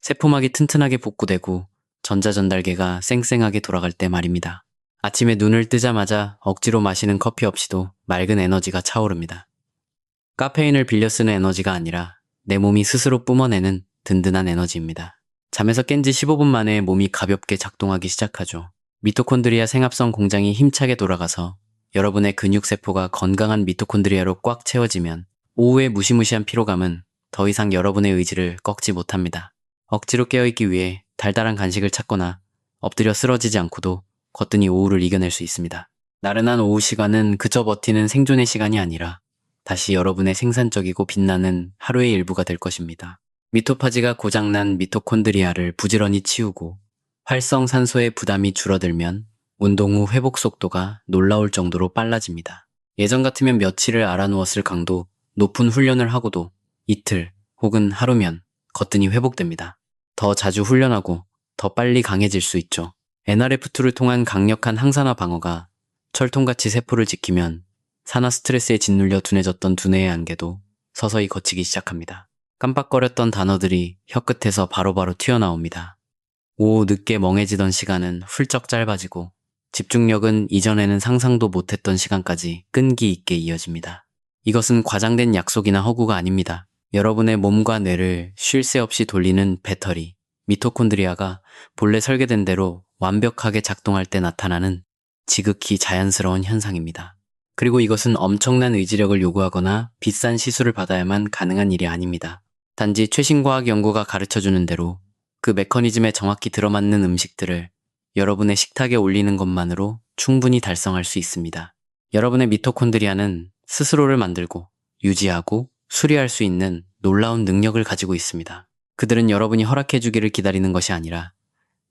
세포막이 튼튼하게 복구되고 전자전달계가 쌩쌩하게 돌아갈 때 말입니다. 아침에 눈을 뜨자마자 억지로 마시는 커피 없이도 맑은 에너지가 차오릅니다. 카페인을 빌려 쓰는 에너지가 아니라 내 몸이 스스로 뿜어내는 든든한 에너지입니다. 잠에서 깬 지 15분 만에 몸이 가볍게 작동하기 시작하죠. 미토콘드리아 생합성 공장이 힘차게 돌아가서 여러분의 근육세포가 건강한 미토콘드리아로 꽉 채워지면 오후의 무시무시한 피로감은 더 이상 여러분의 의지를 꺾지 못합니다. 억지로 깨어있기 위해 달달한 간식을 찾거나 엎드려 쓰러지지 않고도 거뜬히 오후를 이겨낼 수 있습니다. 나른한 오후 시간은 그저 버티는 생존의 시간이 아니라 다시 여러분의 생산적이고 빛나는 하루의 일부가 될 것입니다. 미토파지가 고장난 미토콘드리아를 부지런히 치우고 활성산소의 부담이 줄어들면 운동 후 회복 속도가 놀라울 정도로 빨라집니다. 예전 같으면 며칠을 알아누웠을 강도 높은 훈련을 하고도 이틀 혹은 하루면 거뜬히 회복됩니다. 더 자주 훈련하고 더 빨리 강해질 수 있죠. NRF2를 통한 강력한 항산화 방어가 철통같이 세포를 지키면 산화 스트레스에 짓눌려 둔해졌던 두뇌의 안개도 서서히 걷히기 시작합니다. 깜빡거렸던 단어들이 혀끝에서 바로바로 튀어나옵니다. 오후 늦게 멍해지던 시간은 훌쩍 짧아지고 집중력은 이전에는 상상도 못했던 시간까지 끈기 있게 이어집니다. 이것은 과장된 약속이나 허구가 아닙니다. 여러분의 몸과 뇌를 쉴 새 없이 돌리는 배터리, 미토콘드리아가 본래 설계된 대로 완벽하게 작동할 때 나타나는 지극히 자연스러운 현상입니다. 그리고 이것은 엄청난 의지력을 요구하거나 비싼 시술을 받아야만 가능한 일이 아닙니다. 단지 최신 과학 연구가 가르쳐주는 대로 그 메커니즘에 정확히 들어맞는 음식들을 여러분의 식탁에 올리는 것만으로 충분히 달성할 수 있습니다. 여러분의 미토콘드리아는 스스로를 만들고 유지하고 수리할 수 있는 놀라운 능력을 가지고 있습니다. 그들은 여러분이 허락해주기를 기다리는 것이 아니라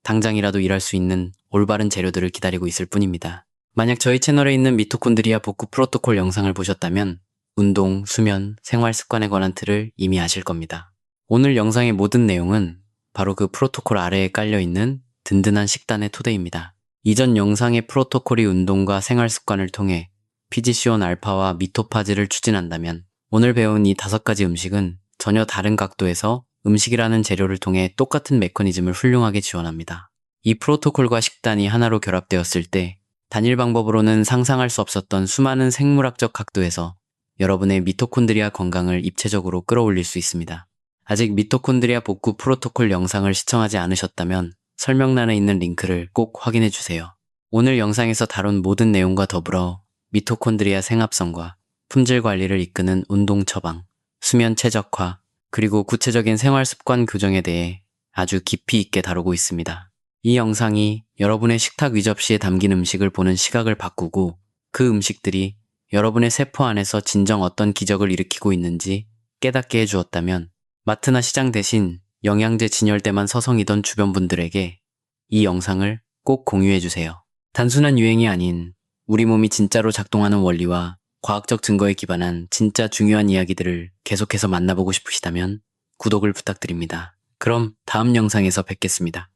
당장이라도 일할 수 있는 올바른 재료들을 기다리고 있을 뿐입니다. 만약 저희 채널에 있는 미토콘드리아 복구 프로토콜 영상을 보셨다면 운동, 수면, 생활 습관에 관한 틀을 이미 아실 겁니다. 오늘 영상의 모든 내용은 바로 그 프로토콜 아래에 깔려있는 든든한 식단의 토대입니다. 이전 영상의 프로토콜이 운동과 생활 습관을 통해 PGC1 알파와 미토파즈를 추진한다면 오늘 배운 이 5가지 음식은 전혀 다른 각도에서 음식이라는 재료를 통해 똑같은 메커니즘을 훌륭하게 지원합니다. 이 프로토콜과 식단이 하나로 결합되었을 때 단일 방법으로는 상상할 수 없었던 수많은 생물학적 각도에서 여러분의 미토콘드리아 건강을 입체적으로 끌어올릴 수 있습니다. 아직 미토콘드리아 복구 프로토콜 영상을 시청하지 않으셨다면 설명란에 있는 링크를 꼭 확인해 주세요. 오늘 영상에서 다룬 모든 내용과 더불어 미토콘드리아 생합성과 품질 관리를 이끄는 운동 처방, 수면 최적화, 그리고 구체적인 생활 습관 교정에 대해 아주 깊이 있게 다루고 있습니다. 이 영상이 여러분의 식탁 위접시에 담긴 음식을 보는 시각을 바꾸고 그 음식들이 여러분의 세포 안에서 진정 어떤 기적을 일으키고 있는지 깨닫게 해주었다면 마트나 시장 대신 영양제 진열대만 서성이던 주변 분들에게 이 영상을 꼭 공유해주세요. 단순한 유행이 아닌 우리 몸이 진짜로 작동하는 원리와 과학적 증거에 기반한 진짜 중요한 이야기들을 계속해서 만나보고 싶으시다면 구독을 부탁드립니다. 그럼 다음 영상에서 뵙겠습니다.